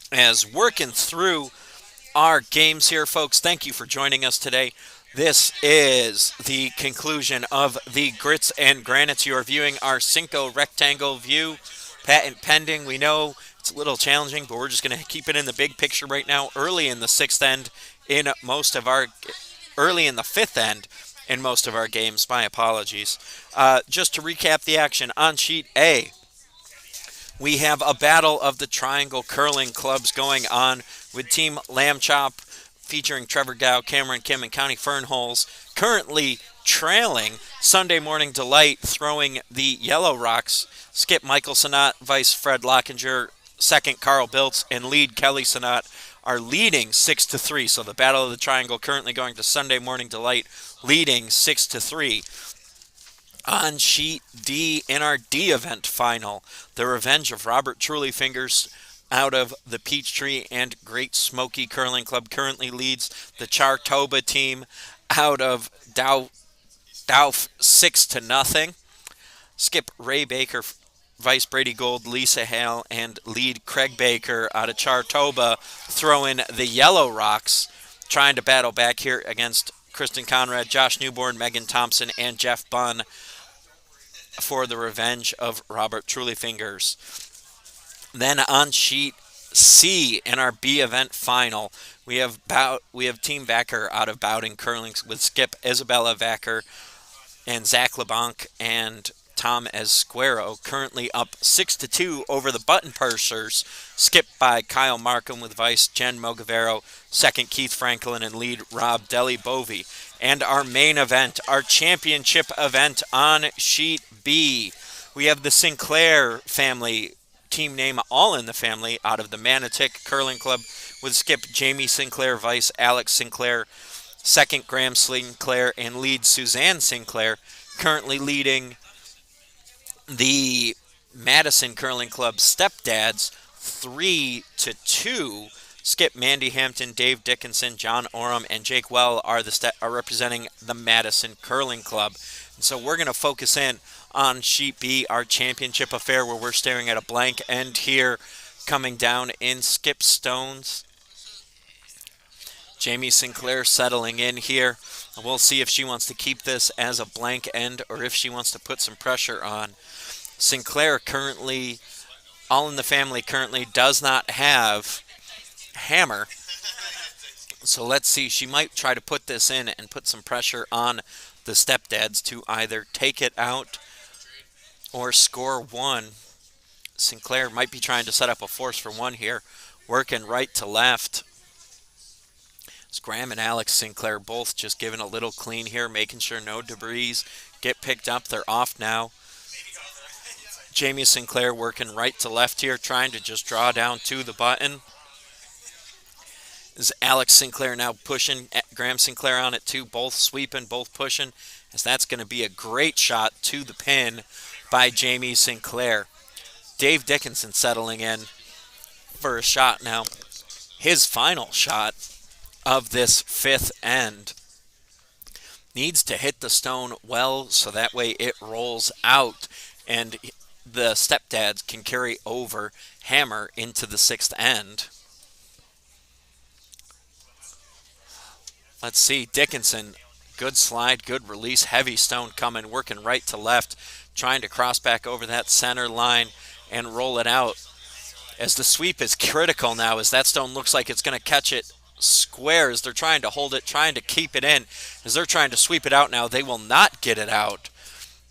As working through our games here, folks. Thank you for joining us today. This is the conclusion of the Grits and Granites. You are viewing our Cinco rectangle view, patent pending. We know it's a little challenging, but we're just going to keep it in the big picture right now. Early in the fifth end in most of our games. My apologies. Just to recap the action on sheet A, we have a battle of the triangle curling clubs going on with Team Lamb Chop featuring Trevor Gow, Cameron Kim, and Connie Fernholes currently trailing Sunday Morning Delight, throwing the Yellow Rocks. Skip Michael Sonat, Vice Fred Lockinger, second Carl Biltz, and lead Kelly Sonat are leading 6-3. So the battle of the triangle currently going to Sunday Morning Delight, leading 6-3. On sheet D, in our D event final, the Revenge of Robert Trulyfingers out of the Peachtree and Great Smoky Curling Club currently leads the Chartoba team out of Dow 6-0. Skip Ray Baker, Vice Brady Gold, Lisa Hale, and lead Craig Baker out of Chartoba throw in the Yellow Rocks, trying to battle back here against Kristen Conrad, Josh Newborn, Megan Thompson, and Jeff Bunn for the Revenge of Robert Trulyfingers. Then on sheet C, in our B event final, we have Team Vacker out of Bowden Curling with Skip Isabella Vacker and Zach LeBlanc and Tom Esquero currently up 6-2 over the Button Pursers, skipped by Kyle Markham with Vice Jen Mogavaro, second Keith Franklin, and lead Rob Deli Bovey. And our main event, our championship event on sheet B, we have the Sinclair family, team name all in the family, out of the Manatic Curling Club with skip Jamie Sinclair, Vice Alex Sinclair, second Graham Sinclair, and lead Suzanne Sinclair, currently leading the Madison Curling Club Stepdads 3-2. Skip Mandy Hampton, Dave Dickinson, John Oram, and Jake Well are representing the Madison Curling Club. And so we're going to focus in on sheet B, our championship affair, where we're staring at a blank end here, coming down in Skip Stones. Jamie Sinclair settling in here. We'll see if she wants to keep this as a blank end or if she wants to put some pressure on. Sinclair currently, all in the family currently does not have hammer. So let's see, she might try to put this in and put some pressure on the stepdads to either take it out or score one. Sinclair might be trying to set up a force for one here, working right to left. It's Graham and Alex Sinclair both just giving a little clean here, making sure no debris get picked up. They're off now. Jamie Sinclair working right to left here, trying to just draw down to the button. Is Alex Sinclair now pushing Graham Sinclair on it too, both sweeping, both pushing, as that's going to be a great shot to the pin by Jamie Sinclair. Dave Dickinson settling in for a shot now. His final shot of this fifth end needs to hit the stone well so that way it rolls out and the stepdads can carry over hammer into the sixth end. Let's see, Dickinson, good slide, good release, heavy stone coming, working right to left, trying to cross back over that center line and roll it out. As the sweep is critical now, as that stone looks like it's going to catch it square, as they're trying to hold it, trying to keep it in. As they're trying to sweep it out now, they will not get it out.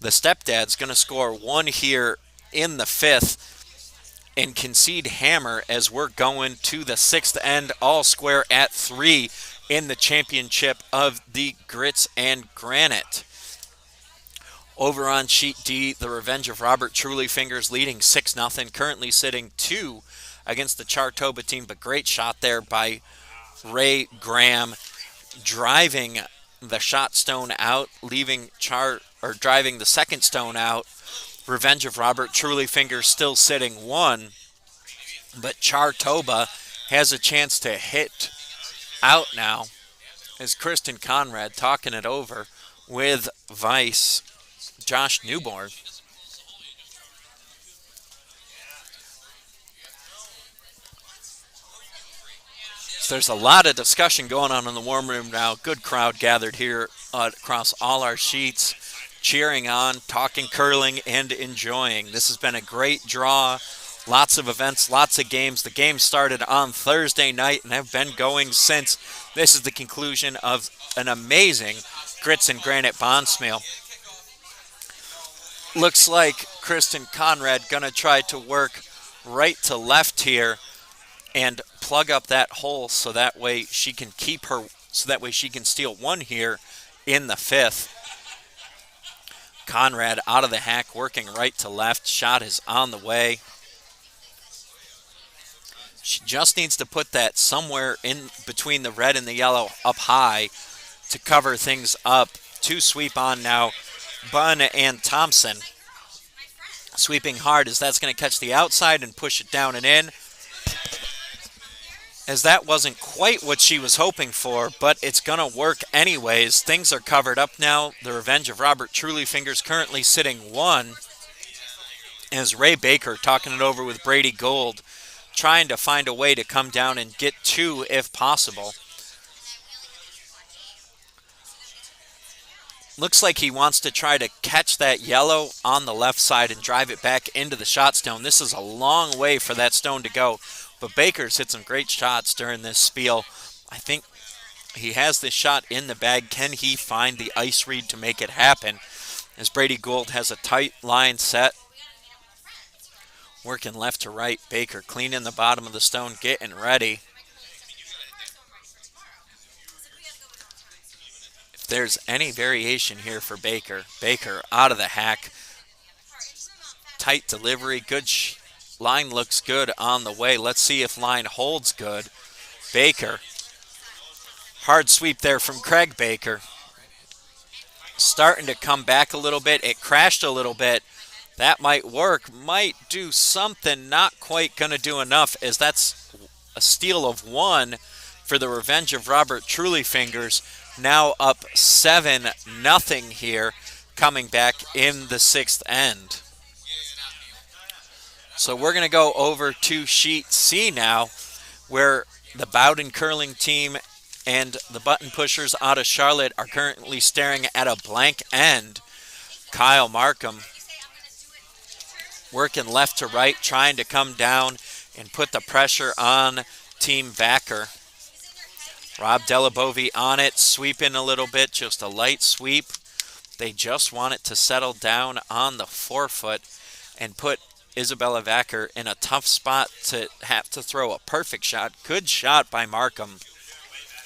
The stepdad's going to score one here in the fifth and concede hammer as we're going to the sixth end, all square at 3 in the championship of the Grits and Granite. Over on sheet D, the Revenge of Robert Trulyfingers leading 6-0, currently sitting 2 against the Chartoba team, but great shot there by Ray Graham, driving the shot stone out, driving the second stone out. Revenge of Robert Trulyfingers still sitting 1, but Chartoba has a chance to hit out now as Kristen Conrad talking it over with Vice Josh Newborn. There's a lot of discussion going on in the warm room now. Good crowd gathered here across all our sheets, cheering on, talking curling, and enjoying. This has been a great draw. Lots of events, lots of games. The game started on Thursday night and have been going since. This is the conclusion of an amazing Grits and Granite Bondsmeal. Looks like Kristen Conrad gonna try to work right to left here and plug up that hole so that way she can steal one here in the fifth. Conrad out of the hack, working right to left. Shot is on the way. She just needs to put that somewhere in between the red and the yellow up high to cover things up. Two sweep on now. Bunn and Thompson sweeping hard as that's going to catch the outside and push it down and in. As that wasn't quite what she was hoping for, but it's going to work anyways. Things are covered up now. The Revenge of Robert Trulyfingers currently sitting one. As Ray Baker talking it over with Brady Gold, trying to find a way to come down and get two if possible. Looks like he wants to try to catch that yellow on the left side and drive it back into the shot stone. This is a long way for that stone to go. But Baker's hit some great shots during this spiel. I think he has this shot in the bag. Can he find the ice read to make it happen? As Brady Gould has a tight line set. Working left to right. Baker cleaning the bottom of the stone, getting ready. If there's any variation here for Baker, Baker out of the hack. Tight delivery, good line looks good on the way. Let's see if line holds good. Baker. Hard sweep there from Craig Baker. Starting to come back a little bit. It crashed a little bit. That might work. Might do something. Not quite going to do enough, as that's a steal of one for the Revenge of Robert Trulyfingers. Now up 7-0 here, coming back in the sixth end. So we're going to go over to sheet C now, where the Bowden curling team and the button pushers out of Charlotte are currently staring at a blank end. Kyle Markham working left to right, trying to come down and put the pressure on Team Vacker. Rob Delabovi on it, sweeping a little bit, just a light sweep. They just want it to settle down on the forefoot and put Isabella Vacker in a tough spot to have to throw a perfect shot. Good shot by Markham,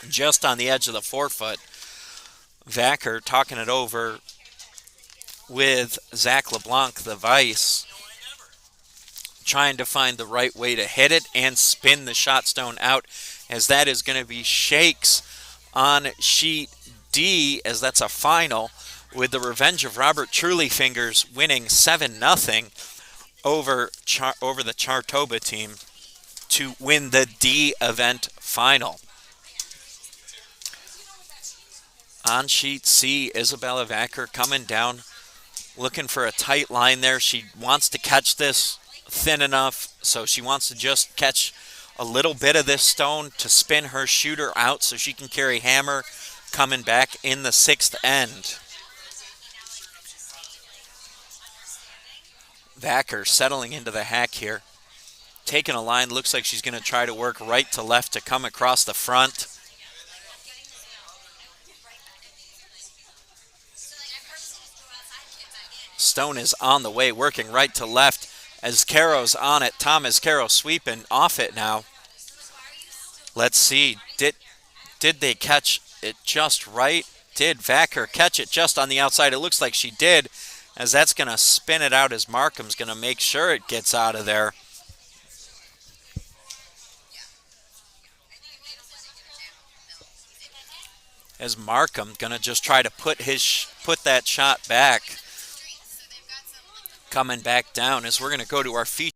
just on the edge of the forefoot. Vacker talking it over with Zach LeBlanc, the vice, trying to find the right way to hit it and spin the shot stone out, as that is going to be Shakes on sheet D, as that's a final, with the Revenge of Robert Trulyfingers winning 7-0 over the Chartoba team to win the D event final. On sheet C, Isabella Vacker coming down, looking for a tight line there. She wants to catch this thin enough, so she wants to just catch a little bit of this stone to spin her shooter out so she can carry hammer coming back in the sixth end. Vacker settling into the hack here. Taking a line, looks like she's going to try to work right to left to come across the front. Stone is on the way, working right to left as Caro's on it. Thomas Caro sweeping off it now. Let's see, did they catch it just right? Did Vacker catch it just on the outside? It looks like she did, as that's going to spin it out as Markham's going to make sure it gets out of there. As Markham going to just try to put that shot back. Coming back down as we're going to go to our feature.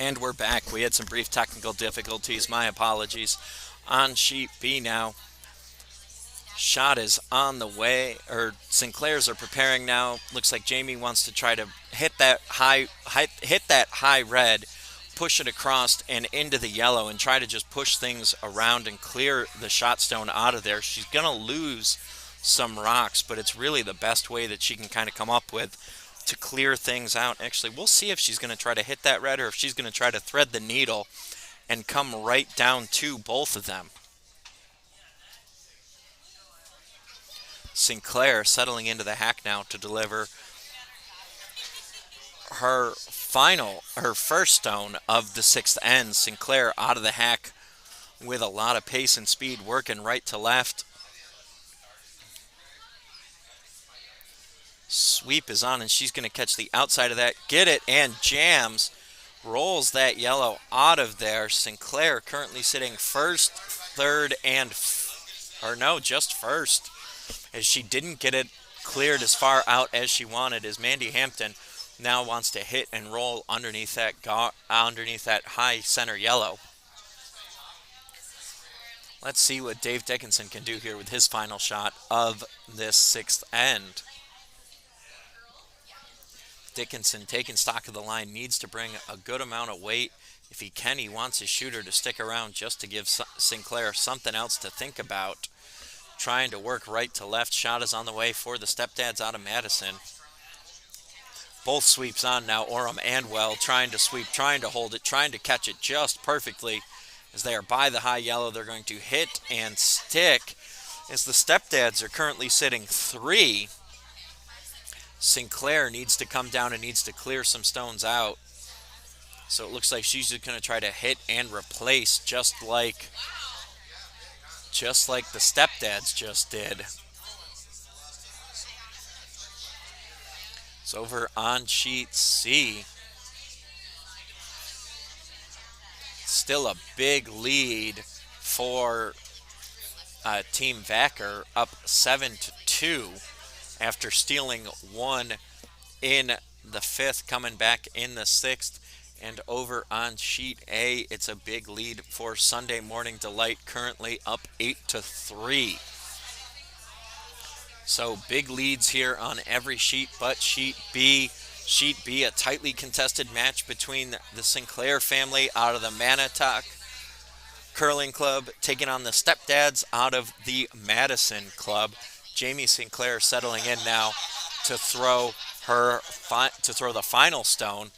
And we're back. We had some brief technical difficulties. My apologies. On sheet B now. Shot is on the way, or Sinclair's are preparing now. Looks like Jamie wants to try to hit that high red, push it across and into the yellow, and try to just push things around and clear the shot stone out of there. She's gonna lose some rocks, but it's really the best way that she can kind of come up with to clear things out. Actually, we'll see if she's going to try to hit that red or if she's going to try to thread the needle and come right down to both of them. Sinclair settling into the hack now to deliver her first stone of the sixth end. Sinclair out of the hack with a lot of pace and speed, working right to left. Sweep is on, and she's going to catch the outside of that, get it, and jams. Rolls that yellow out of there. Sinclair currently sitting first, third, just first, as she didn't get it cleared as far out as she wanted, as Mandy Hampton now wants to hit and roll underneath that high center yellow. Let's see what Dave Dickinson can do here with his final shot of this sixth end. Dickinson taking stock of the line, needs to bring a good amount of weight. If he can, he wants his shooter to stick around just to give Sinclair something else to think about. Trying to work right to left. Shot is on the way for the stepdads out of Madison. Both sweeps on now, Orem and Well, trying to sweep, trying to hold it, trying to catch it just perfectly. As they are by the high yellow, they're going to hit and stick. As the stepdads are currently sitting 3. Sinclair needs to come down and needs to clear some stones out. So it looks like she's just going to try to hit and replace just like the stepdads just did. It's over on sheet C. Still a big lead for Team Vacker, up 7-2. After stealing 1 in the 5th, coming back in the 6th. And over on sheet A, it's a big lead for Sunday Morning Delight, currently up 8-3. So big leads here on every sheet but sheet B. Sheet B, a tightly contested match between the Sinclair family out of the Manitowoc Curling Club taking on the Stepdads out of the Madison Club. Jamie Sinclair settling in now to throw the final stone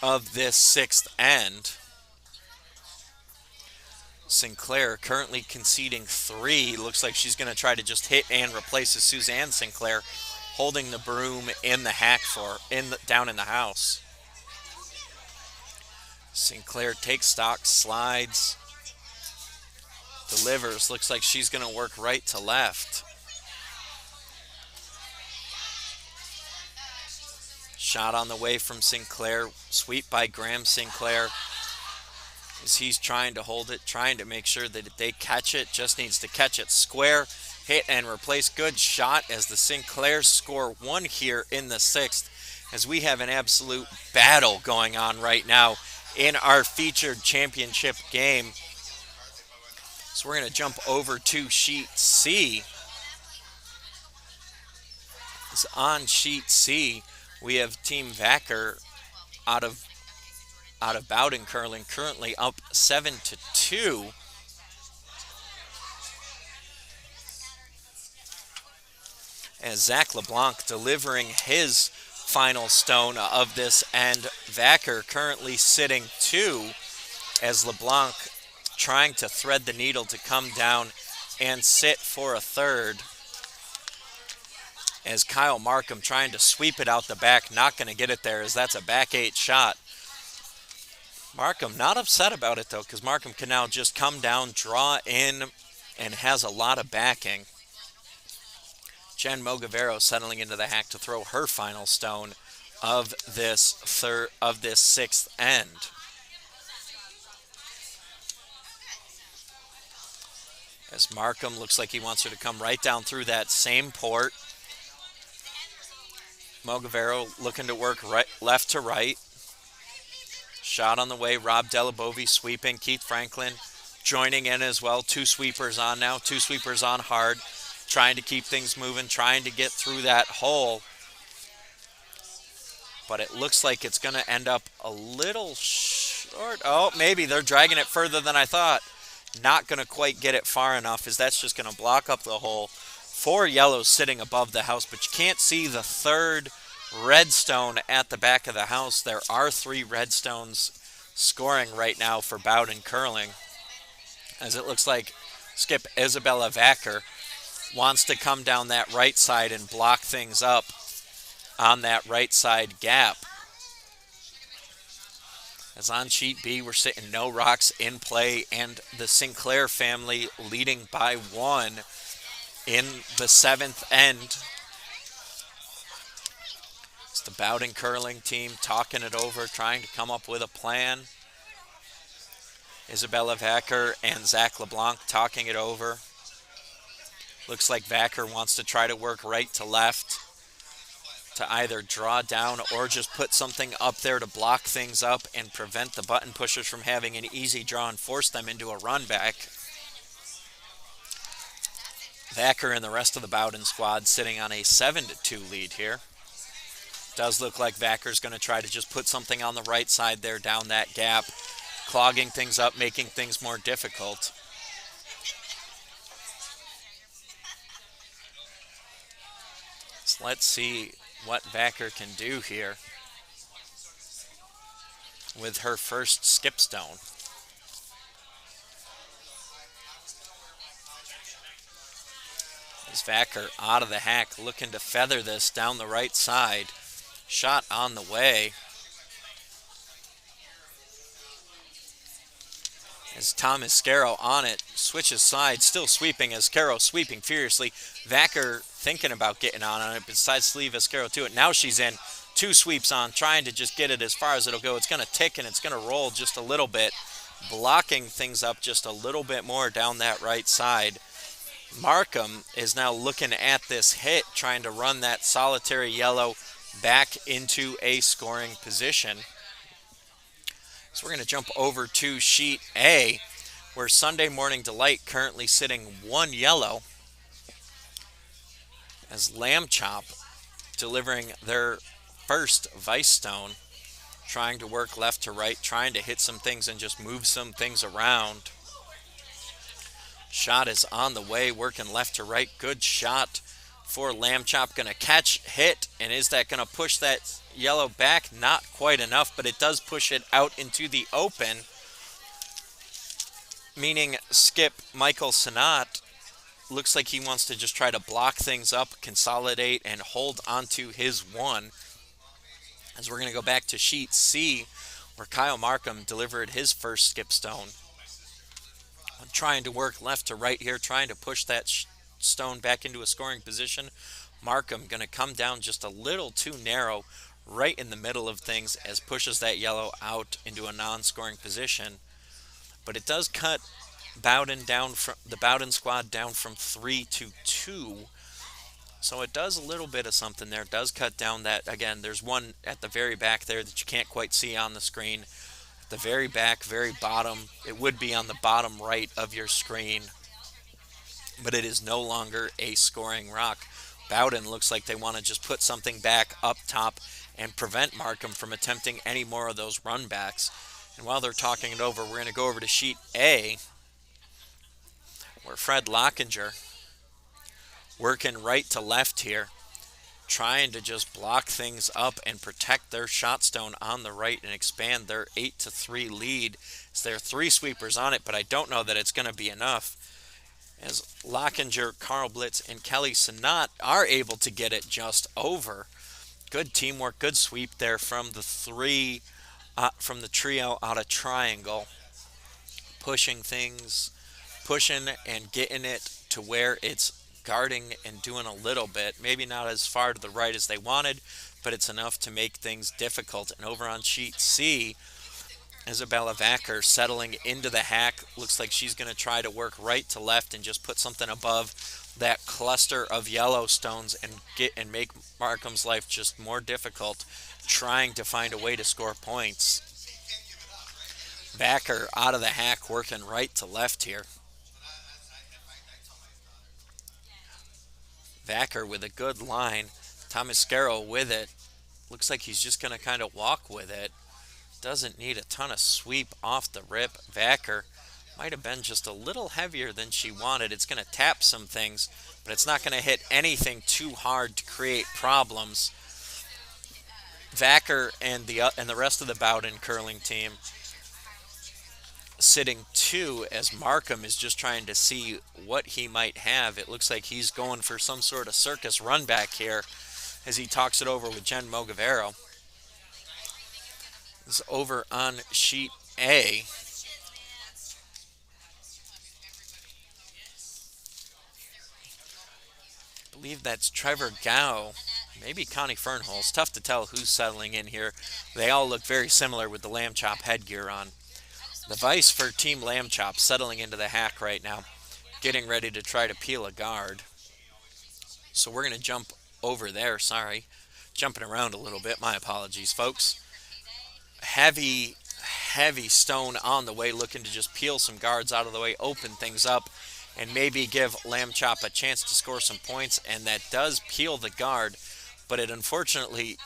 of this sixth end. Sinclair currently conceding 3. Looks like she's going to try to just hit and replace Suzanne Sinclair, holding the broom in the hack down in the house. Sinclair takes stock, slides, delivers. Looks like she's going to work right to left. Shot on the way from Sinclair. Sweep by Graham Sinclair. As he's trying to hold it, trying to make sure that if they catch it, just needs to catch it square. Hit and replace. Good shot as the Sinclairs score 1 here in the 6th. As we have an absolute battle going on right now in our featured championship game. So we're going to jump over to sheet C. It's on sheet C. We have Team Vacker out of Bowden Curling, currently up 7-2. As Zach LeBlanc delivering his final stone of this end. Vacker currently sitting 2, as LeBlanc trying to thread the needle to come down and sit for a third. As Kyle Markham trying to sweep it out the back, not going to get it there as that's a back 8 shot. Markham not upset about it though, because Markham can now just come down, draw in, and has a lot of backing. Jen Mogavaro settling into the hack to throw her final stone of this sixth end. As Markham looks like he wants her to come right down through that same port. Mogavaro looking to work left to right. Shot on the way. Rob Delabovi sweeping. Keith Franklin joining in as well. Two sweepers on now. Two sweepers on hard. Trying to keep things moving. Trying to get through that hole. But it looks like it's going to end up a little short. Oh, maybe they're dragging it further than I thought. Not going to quite get it far enough, as that's just going to block up the hole. 4 yellows sitting above the house, but you can't see the third redstone at the back of the house. There are 3 redstones scoring right now for Bowden Curling, as it looks like skip Isabella Vacker wants to come down that right side and block things up on that right side gap. As on sheet B, we're sitting no rocks in play, and the Sinclair family leading by 1 in the 7th end. It's the Bowden Curling team talking it over, trying to come up with a plan. Isabella Vacker and Zach LeBlanc talking it over. Looks like Vacker wants to try to work right to left to either draw down or just put something up there to block things up and prevent the button pushers from having an easy draw and force them into a run back. Vacker and the rest of the Bowden squad sitting on a 7-2 lead here. Does look like Vacker's going to try to just put something on the right side there down that gap, clogging things up, making things more difficult. So let's see what Vacker can do here with her first skip stone. As Vacker out of the hack, looking to feather this down the right side. Shot on the way. As Tom Iscaro on it, switches sides, still sweeping. Iscaro sweeping furiously. Vacker thinking about getting on it, but decides to leave Iscaro to it. Now she's in. 2 sweeps on, trying to just get it as far as it'll go. It's going to tick and it's going to roll just a little bit, blocking things up just a little bit more down that right side. Markham is now looking at this hit, trying to run that solitary yellow back into a scoring position. So we're going to jump over to sheet A, where Sunday Morning Delight currently sitting 1 yellow, as Lamb Chop delivering their first Vice Stone, trying to work left to right, trying to hit some things and just move some things around. Shot is on the way, working left to right. Good shot for Lamb Chop. Going to catch, hit, and is that going to push that yellow back? Not quite enough, but it does push it out into the open, meaning skip Michael Sinat looks like he wants to just try to block things up, consolidate, and hold onto his 1. As we're going to go back to sheet C, where Kyle Markham delivered his first skip stone. Trying to work left to right here, trying to push that stone back into a scoring position. Markham going to come down just a little too narrow right in the middle of things, as pushes that yellow out into a non-scoring position. But it does cut Bowden down from the Bowden squad down from 3 to 2. So it does a little bit of something there. It does cut down that, again, there's one at the very back there that you can't quite see on the screen. At the very back, very bottom, it would be on the bottom right of your screen, but it is no longer a scoring rock. Bowden looks like they want to just put something back up top and prevent Markham from attempting any more of those run backs. And while they're talking it over, we're going to go over to sheet A, where Fred Lockinger working right to left here, trying to just block things up and protect their shot stone on the right and expand their 8-3 lead. As there are 3 sweepers on it, but I don't know that it's going to be enough, as Lockinger, Carl Blitz, and Kelly Sinat are able to get it just over. Good teamwork, good sweep there from the 3, from the trio out of triangle. Pushing things, pushing and getting it to where it's guarding and doing a little bit. Maybe not as far to the right as they wanted, but it's enough to make things difficult. And over on sheet C, Isabella Vacker settling into the hack. Looks like she's going to try to work right to left and just put something above that cluster of yellow stones and make Markham's life just more difficult, trying to find a way to score points. Vacker out of the hack, working right to left here. Vacker with a good line. Tomascaro with it. Looks like he's just going to kind of walk with it. Doesn't need a ton of sweep off the rip. Vacker might have been just a little heavier than she wanted. It's going to tap some things, but it's not going to hit anything too hard to create problems. Vacker and the rest of the Bowden curling team sitting 2 as Markham is just trying to see what he might have. It looks like he's going for some sort of circus run back here as he talks it over with Jen Mogavaro. It's over on sheet A. I believe that's Trevor Gow, maybe Connie Fernholz. Tough to tell who's settling in here. They all look very similar with the lamb chop headgear on. The vice for Team Lamb Chop settling into the hack right now, getting ready to try to peel a guard. So we're going to jump over there. Sorry, jumping around a little bit. My apologies, folks. Heavy stone on the way, looking to just peel some guards out of the way, open things up, and maybe give Lamb Chop a chance to score some points. And that does peel the guard, but it unfortunately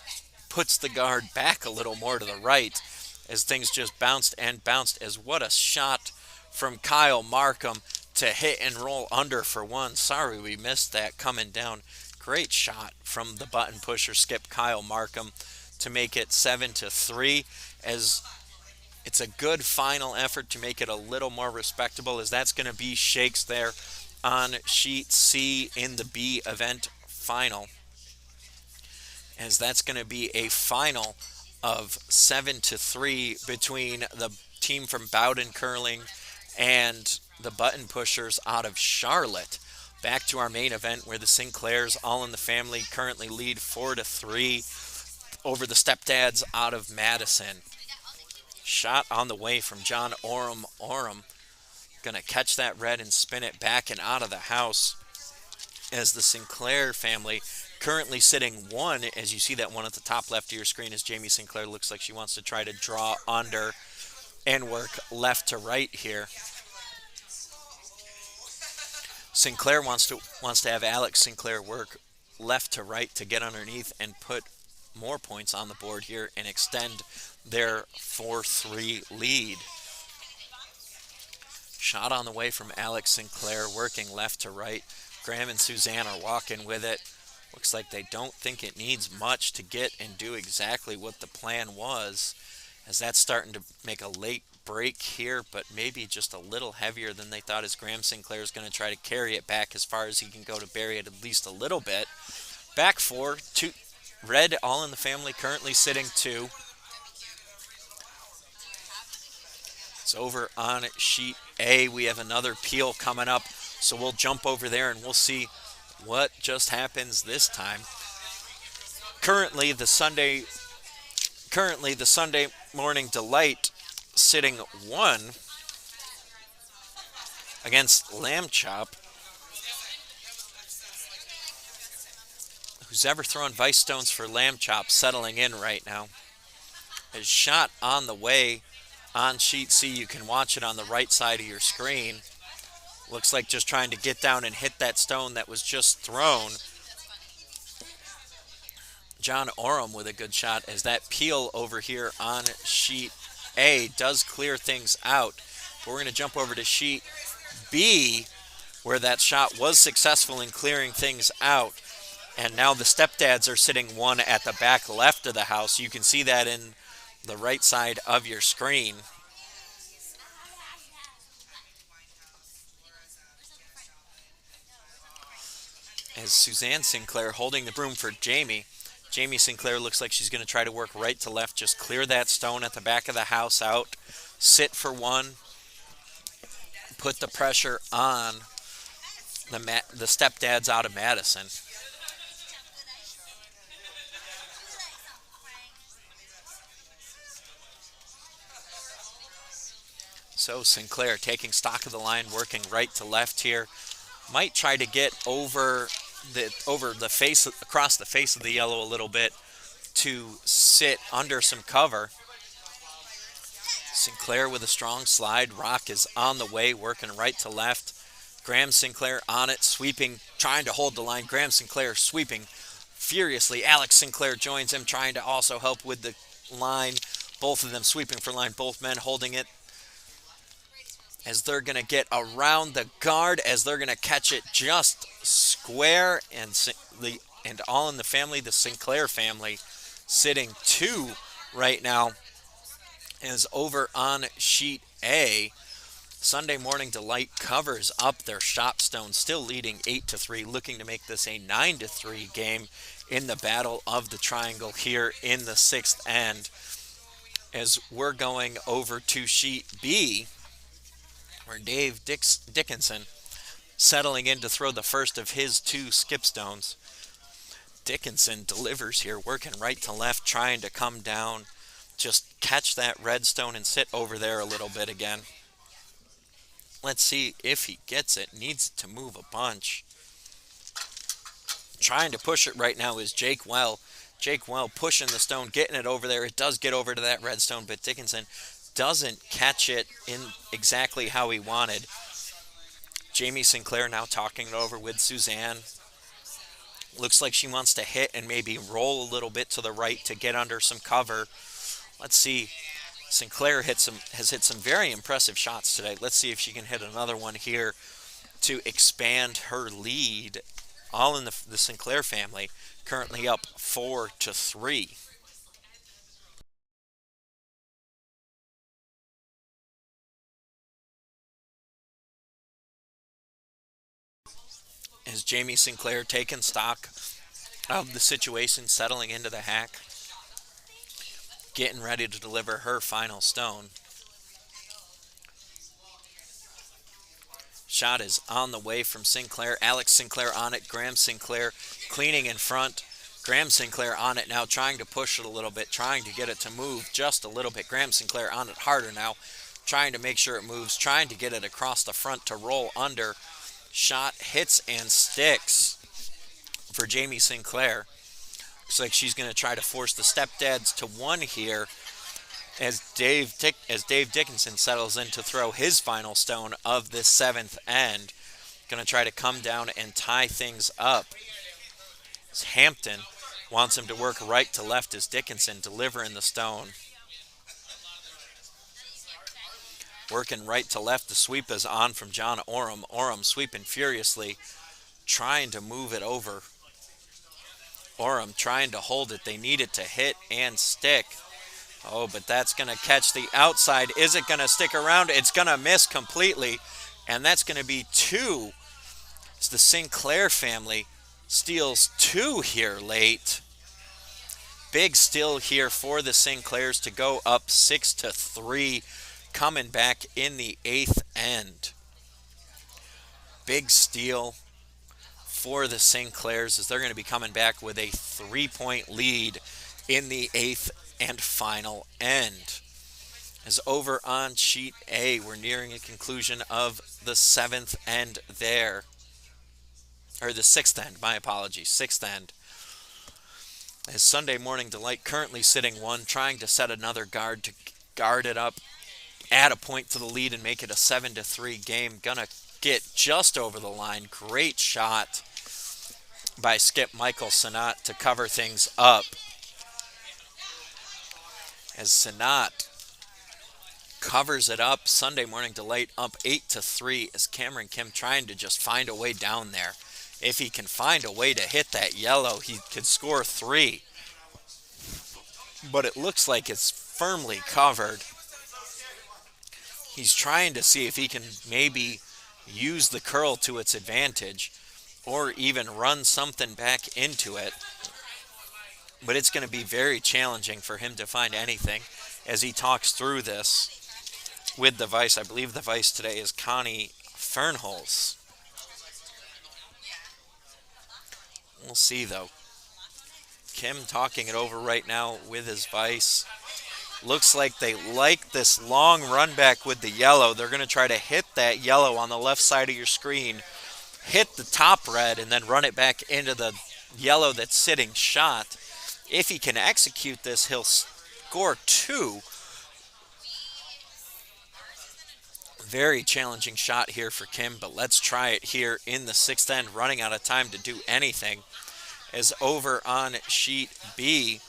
puts the guard back a little more to the right as things just bounced and bounced. As what a shot from Kyle Markham to hit and roll under for one. Sorry we missed that coming down. Great shot from the button pusher skip Kyle Markham to make it 7-3, as it's a good final effort to make it a little more respectable, as that's going to be Shakes there on sheet C in the B event final, as that's going to be a final of 7-3 between the team from Bowden Curling and the button pushers out of Charlotte. Back to our main event, where the Sinclairs, all in the family, currently lead 4-3 over the stepdads out of Madison. Shot on the way from John Oram. Oram going to catch that red and spin it back and out of the house, as the Sinclair family currently sitting 1. As you see that one at the top left of your screen, as Jamie Sinclair looks like she wants to try to draw under and work left to right here. Sinclair wants to have Alex Sinclair work left to right to get underneath and put more points on the board here and extend their 4-3 lead. Shot on the way from Alex Sinclair, working left to right. Graham and Suzanne are walking with it. Looks like they don't think it needs much to get and do exactly what the plan was, as that's starting to make a late break here, but maybe just a little heavier than they thought, as Graham Sinclair is going to try to carry it back as far as he can go to bury it at least a little bit. Back 4, 2, red all in the family currently sitting 2. It's over on sheet A. We have another peel coming up, so we'll jump over there and we'll see what just happens this time. Currently the Sunday Morning Delight sitting 1 against Lamb Chop. Who's ever thrown vice stones for Lamb Chop settling in right now. A shot on the way on sheet C. You can watch it on the right side of your screen. Looks like just trying to get down and hit that stone that was just thrown. John Oram with a good shot, as that peel over here on sheet A does clear things out. But we're going to jump over to sheet B, where that shot was successful in clearing things out. And now the stepdads are sitting 1 at the back left of the house. You can see that in the right side of your screen. As Suzanne Sinclair holding the broom for Jamie. Jamie Sinclair looks like she's going to try to work right to left, just clear that stone at the back of the house out, sit for 1, put the pressure on the stepdads out of Madison. So Sinclair taking stock of the line, working right to left here. Might try to get over the face, across the face of the yellow a little bit, to sit under some cover. Sinclair with a strong slide. Rock is on the way, working right to left. Graham Sinclair on it, sweeping, trying to hold the line. Graham Sinclair sweeping furiously. Alex Sinclair joins him, trying to also help with the line. Both of them sweeping for line, both men holding it as they're going to get around the guard, as they're going to catch it just square, and all in the family, the Sinclair family, sitting 2 right now, is over on sheet A. Sunday Morning Delight covers up their Shopstone, still leading 8-3, looking to make this a 9-3 game in the Battle of the Triangle here in the 6th end. As we're going over to sheet B, where Dave Dickinson settling in to throw the first of his 2 skipstones. Dickinson delivers here, working right to left, trying to come down, just catch that red stone and sit over there a little bit again. Let's see if he gets it. Needs to move a bunch. Trying to push it right now is Jake Well. Jake Well pushing the stone, getting it over there. It does get over to that red stone, but Dickinson doesn't catch it in exactly how he wanted. Jamie Sinclair now talking it over with Suzanne. Looks like she wants to hit and maybe roll a little bit to the right to get under some cover. Let's see. Sinclair has hit some very impressive shots today. Let's see if she can hit another one here to expand her lead. All in the Sinclair family, currently up 4-3. As Jamie Sinclair taking stock of the situation, settling into the hack, getting ready to deliver her final stone. Shot is on the way from Sinclair. Alex Sinclair on it. Graham Sinclair cleaning in front. Graham Sinclair on it now, trying to push it a little bit, trying to get it to move just a little bit. Graham Sinclair on it harder now, trying to make sure it moves, trying to get it across the front to roll under. Shot hits and sticks for Jamie Sinclair. Looks like she's going to try to force the stepdads to 1 here as Dave Dickinson settles in to throw his final stone of this 7th end. Going to try to come down and tie things up. As Hampton wants him to work right to left as Dickinson delivering the stone. Working right to left, the sweep is on from John Oram. Oram sweeping furiously, trying to move it over. Oram trying to hold it. They need it to hit and stick. Oh, but that's going to catch the outside. Is it going to stick around? It's going to miss completely. And that's going to be 2. As the Sinclair family steals 2 here late. Big steal here for the Sinclairs to go up 6-3, coming back in the 8th end. Big steal for the Sinclairs as they're going to be coming back with a 3-point lead in the 8th and final end. As over on sheet A, we're nearing a conclusion of the 7th end there. Or the 6th end, my apologies, 6th end. As Sunday Morning Delight currently sitting 1, trying to set another guard to guard it up, add a point to the lead and make it a 7-3 game. Gonna get just over the line. Great shot by Skip Michael Sanat to cover things up. As Sanat covers it up, Sunday Morning Delight up 8-3 as Cameron Kim trying to just find a way down there. If he can find a way to hit that yellow, he could score 3. But it looks like it's firmly covered. He's trying to see if he can maybe use the curl to its advantage or even run something back into it. But it's going to be very challenging for him to find anything as he talks through this with the vice. I believe the vice today is Connie Fernholz. We'll see, though. Kim talking it over right now with his vice. Looks like they like this long run back with the yellow. They're going to try to hit that yellow on the left side of your screen, hit the top red, and then run it back into the yellow that's sitting shot. If he can execute this, he'll score 2. Very challenging shot here for Kim, but let's try it here in the sixth end, running out of time to do anything. As over on sheet B,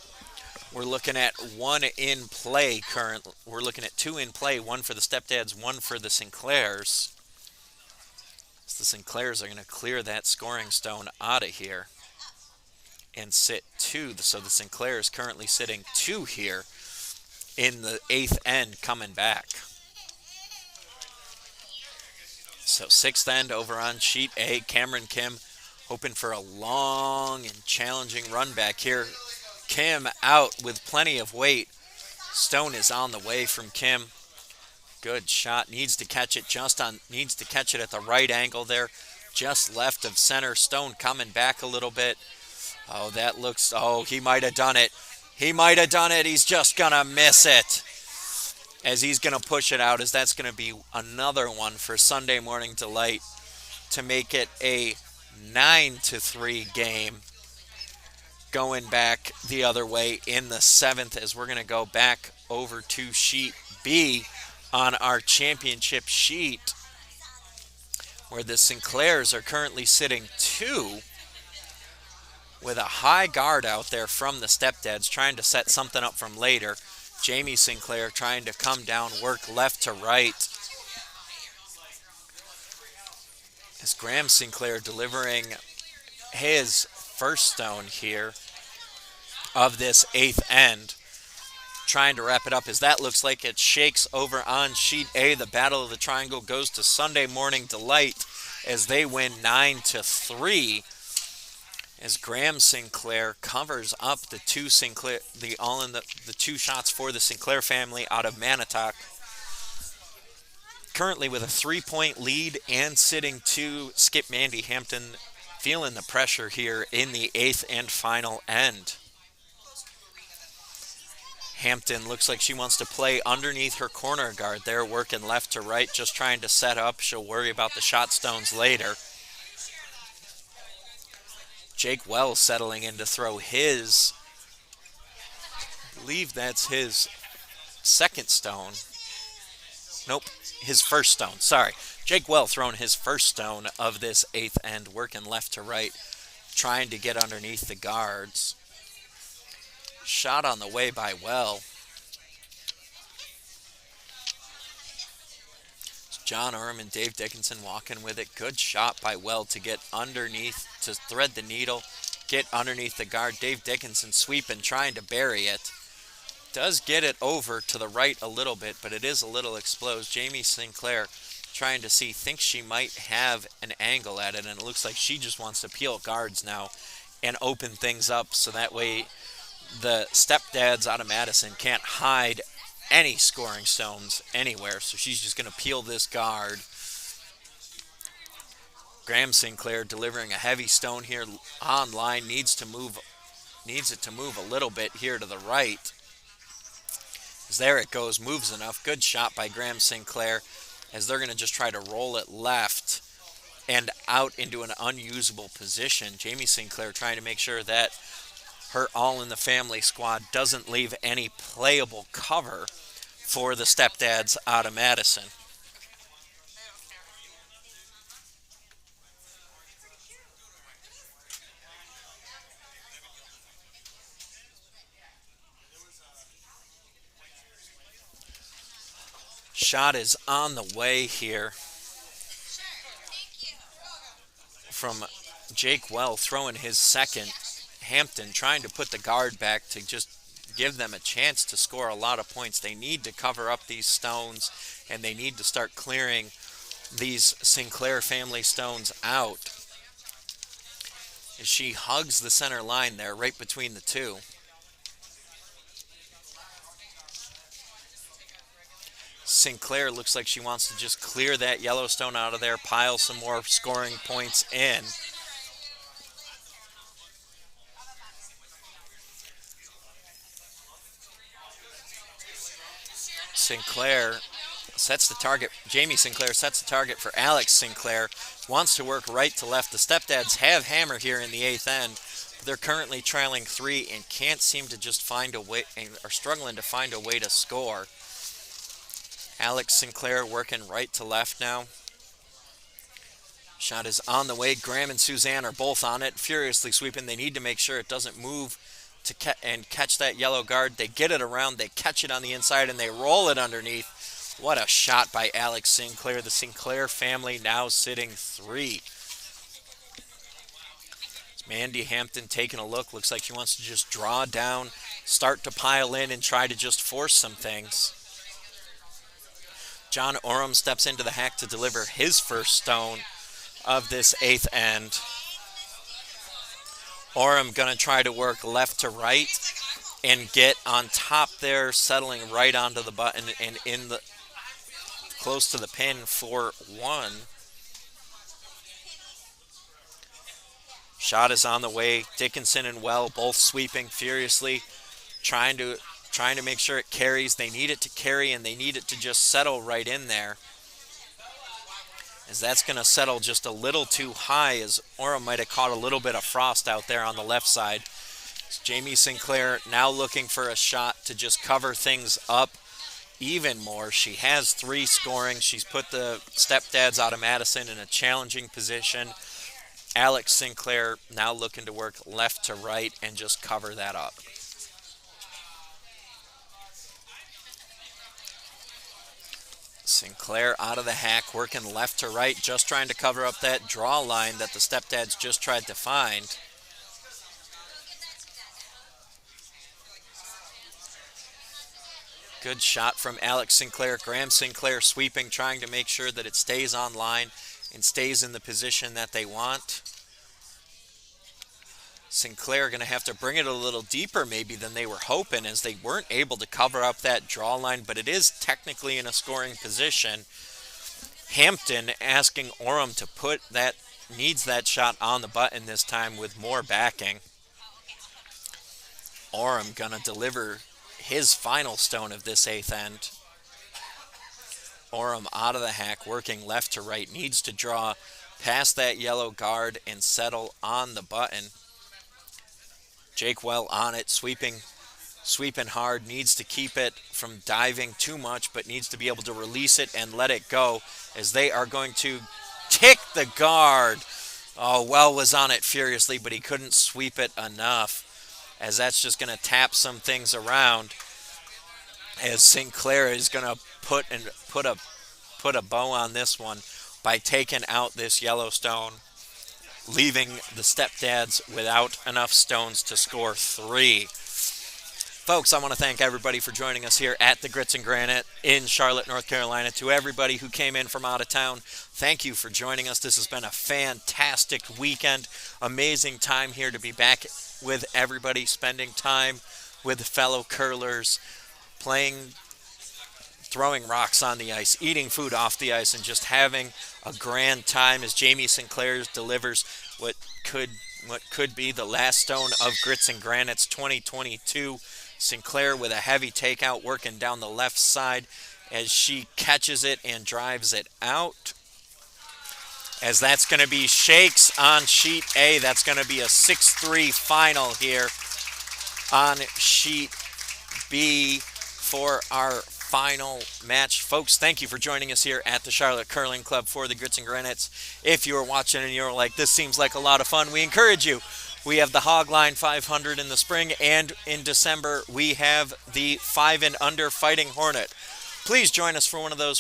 we're looking at one in play currently. We're looking at two in play, one for the Stepdads, one for the Sinclairs. So the Sinclairs are going to clear that scoring stone out of here and sit two. So the Sinclairs currently sitting two here in the eighth end coming back. So sixth end over on sheet A, Cameron Kim hoping for a long and challenging run back here. Kim out with plenty of weight. Stone is on the way from Kim. Good shot. Needs to catch it needs to catch it at the right angle there. Just left of center. Stone coming back a little bit. Oh, that looks, he might have done it. He might have done it. He's just going to miss it. As he's going to push it out, as that's going to be another one for Sunday Morning Delight to make it a 9-3 game. Going back the other way in the seventh, as we're going to go back over to sheet B on our championship sheet, where the Sinclairs are currently sitting two with a high guard out there from the Stepdads, trying to set something up from later. Jamie Sinclair trying to come down, work left to right. As Graham Sinclair delivering his first stone here of this eighth end. Trying to wrap it up as that looks like it shakes over on sheet A. The Battle of the Triangle goes to Sunday Morning Delight as they win 9-3. As Graham Sinclair covers up the two two shots for the Sinclair family out of Manitowoc. Currently with a 3-point lead and sitting two, Skip Mandy Hampton feeling the pressure here in the eighth and final end. Hampton looks like she wants to play underneath her corner guard there, working left to right, just trying to set up. She'll worry about the shot stones later. Jake Wells settling in to throw his, I believe that's his second stone. Nope, his first stone, sorry. Jake Wells throwing his first stone of this eighth end, working left to right, trying to get underneath the guards. Shot on the way by Well. John Orm and Dave Dickinson walking with it. Good shot by Well to get underneath, to thread the needle, get underneath the guard. Dave Dickinson sweeping, trying to bury it. Does get it over to the right a little bit, but it is a little exposed. Jamie Sinclair trying to see, thinks she might have an angle at it, and it looks like she just wants to peel guards now and open things up so that way the Stepdads out of Madison can't hide any scoring stones anywhere, so she's just going to peel this guard. Graham Sinclair delivering a heavy stone here on line, needs it to move a little bit here to the right. As there it goes, moves enough. Good shot by Graham Sinclair, as they're going to just try to roll it left and out into an unusable position. Jamie Sinclair trying to make sure that her All in the Family squad doesn't leave any playable cover for the Stepdads out of Madison. Shot is on the way here from Jake Well, throwing his second. Hampton trying to put the guard back to just give them a chance to score a lot of points. They need to cover up these stones, and they need to start clearing these Sinclair family stones out. As she hugs the center line there, right between the two. Sinclair looks like she wants to just clear that Yellowstone out of there, pile some more scoring points in. Sinclair sets the target. Jamie Sinclair sets the target for Alex Sinclair. Wants to work right to left. The Stepdads have hammer here in the eighth end. But they're currently trailing 3 and can't seem to just find a way, and are struggling to find a way to score. Alex Sinclair working right to left now. Shot is on the way. Graham and Suzanne are both on it, furiously sweeping. They need to make sure it doesn't move to catch that yellow guard. They get it around, they catch it on the inside, and they roll it underneath. What a shot by Alex Sinclair. The Sinclair family now sitting 3. It's Mandy Hampton taking a look. Looks like she wants to just draw down, start to pile in, and try to just force some things. John Oram steps into the hack to deliver his first stone of this 8th end. Oram going to try to work left to right and get on top there, settling right onto the button and in the close to the pin for 1. Shot is on the way. Dickinson and Well both sweeping furiously, trying to make sure it carries. They need it to carry, and they need it to just settle right in there, as that's going to settle just a little too high, as Oram might have caught a little bit of frost out there on the left side. It's Jamie Sinclair now looking for a shot to just cover things up even more. She has 3 scoring. She's put the stepdads out of Madison in a challenging position. Alex Sinclair now looking to work left to right and just cover that up. Sinclair out of the hack, working left to right, just trying to cover up that draw line that the stepdads just tried to find. Good shot from Alex Sinclair. Graham Sinclair sweeping, trying to make sure that it stays on line and stays in the position that they want. Sinclair going to have to bring it a little deeper maybe than they were hoping, as they weren't able to cover up that draw line, but it is technically in a scoring position. Hampton asking Oram to needs that shot on the button this time with more backing. Oram going to deliver his final stone of this 8th end. Oram out of the hack, working left to right, needs to draw past that yellow guard and settle on the button. Jake Well on it, sweeping hard, needs to keep it from diving too much, but needs to be able to release it and let it go, as they are going to kick the guard. Oh, Well was on it furiously, but he couldn't sweep it enough, as that's just going to tap some things around, as Sinclair is going to put a bow on this one by taking out this Yellowstone, leaving the stepdads without enough stones to score 3. Folks, I want to thank everybody for joining us here at the Grits and Granite in Charlotte, North Carolina. To everybody who came in from out of town, thank you for joining us. This has been a fantastic weekend. Amazing time here to be back with everybody, spending time with fellow curlers, playing, throwing rocks on the ice, eating food off the ice, and just having a grand time as Jamie Sinclair delivers what could be the last stone of Grits and Granite's 2022. Sinclair with a heavy takeout, working down the left side as she catches it and drives it out. As that's going to be Shakes on sheet A. That's going to be a 6-3 final here on sheet B for our final match. Folks, thank you for joining us here at the Charlotte Curling Club for the Grits and Granites. If you're watching and you're like, this seems like a lot of fun, we encourage you. We have the Hogline 500 in the spring, and in December we have the 5 and under Fighting Hornet. Please join us for one of those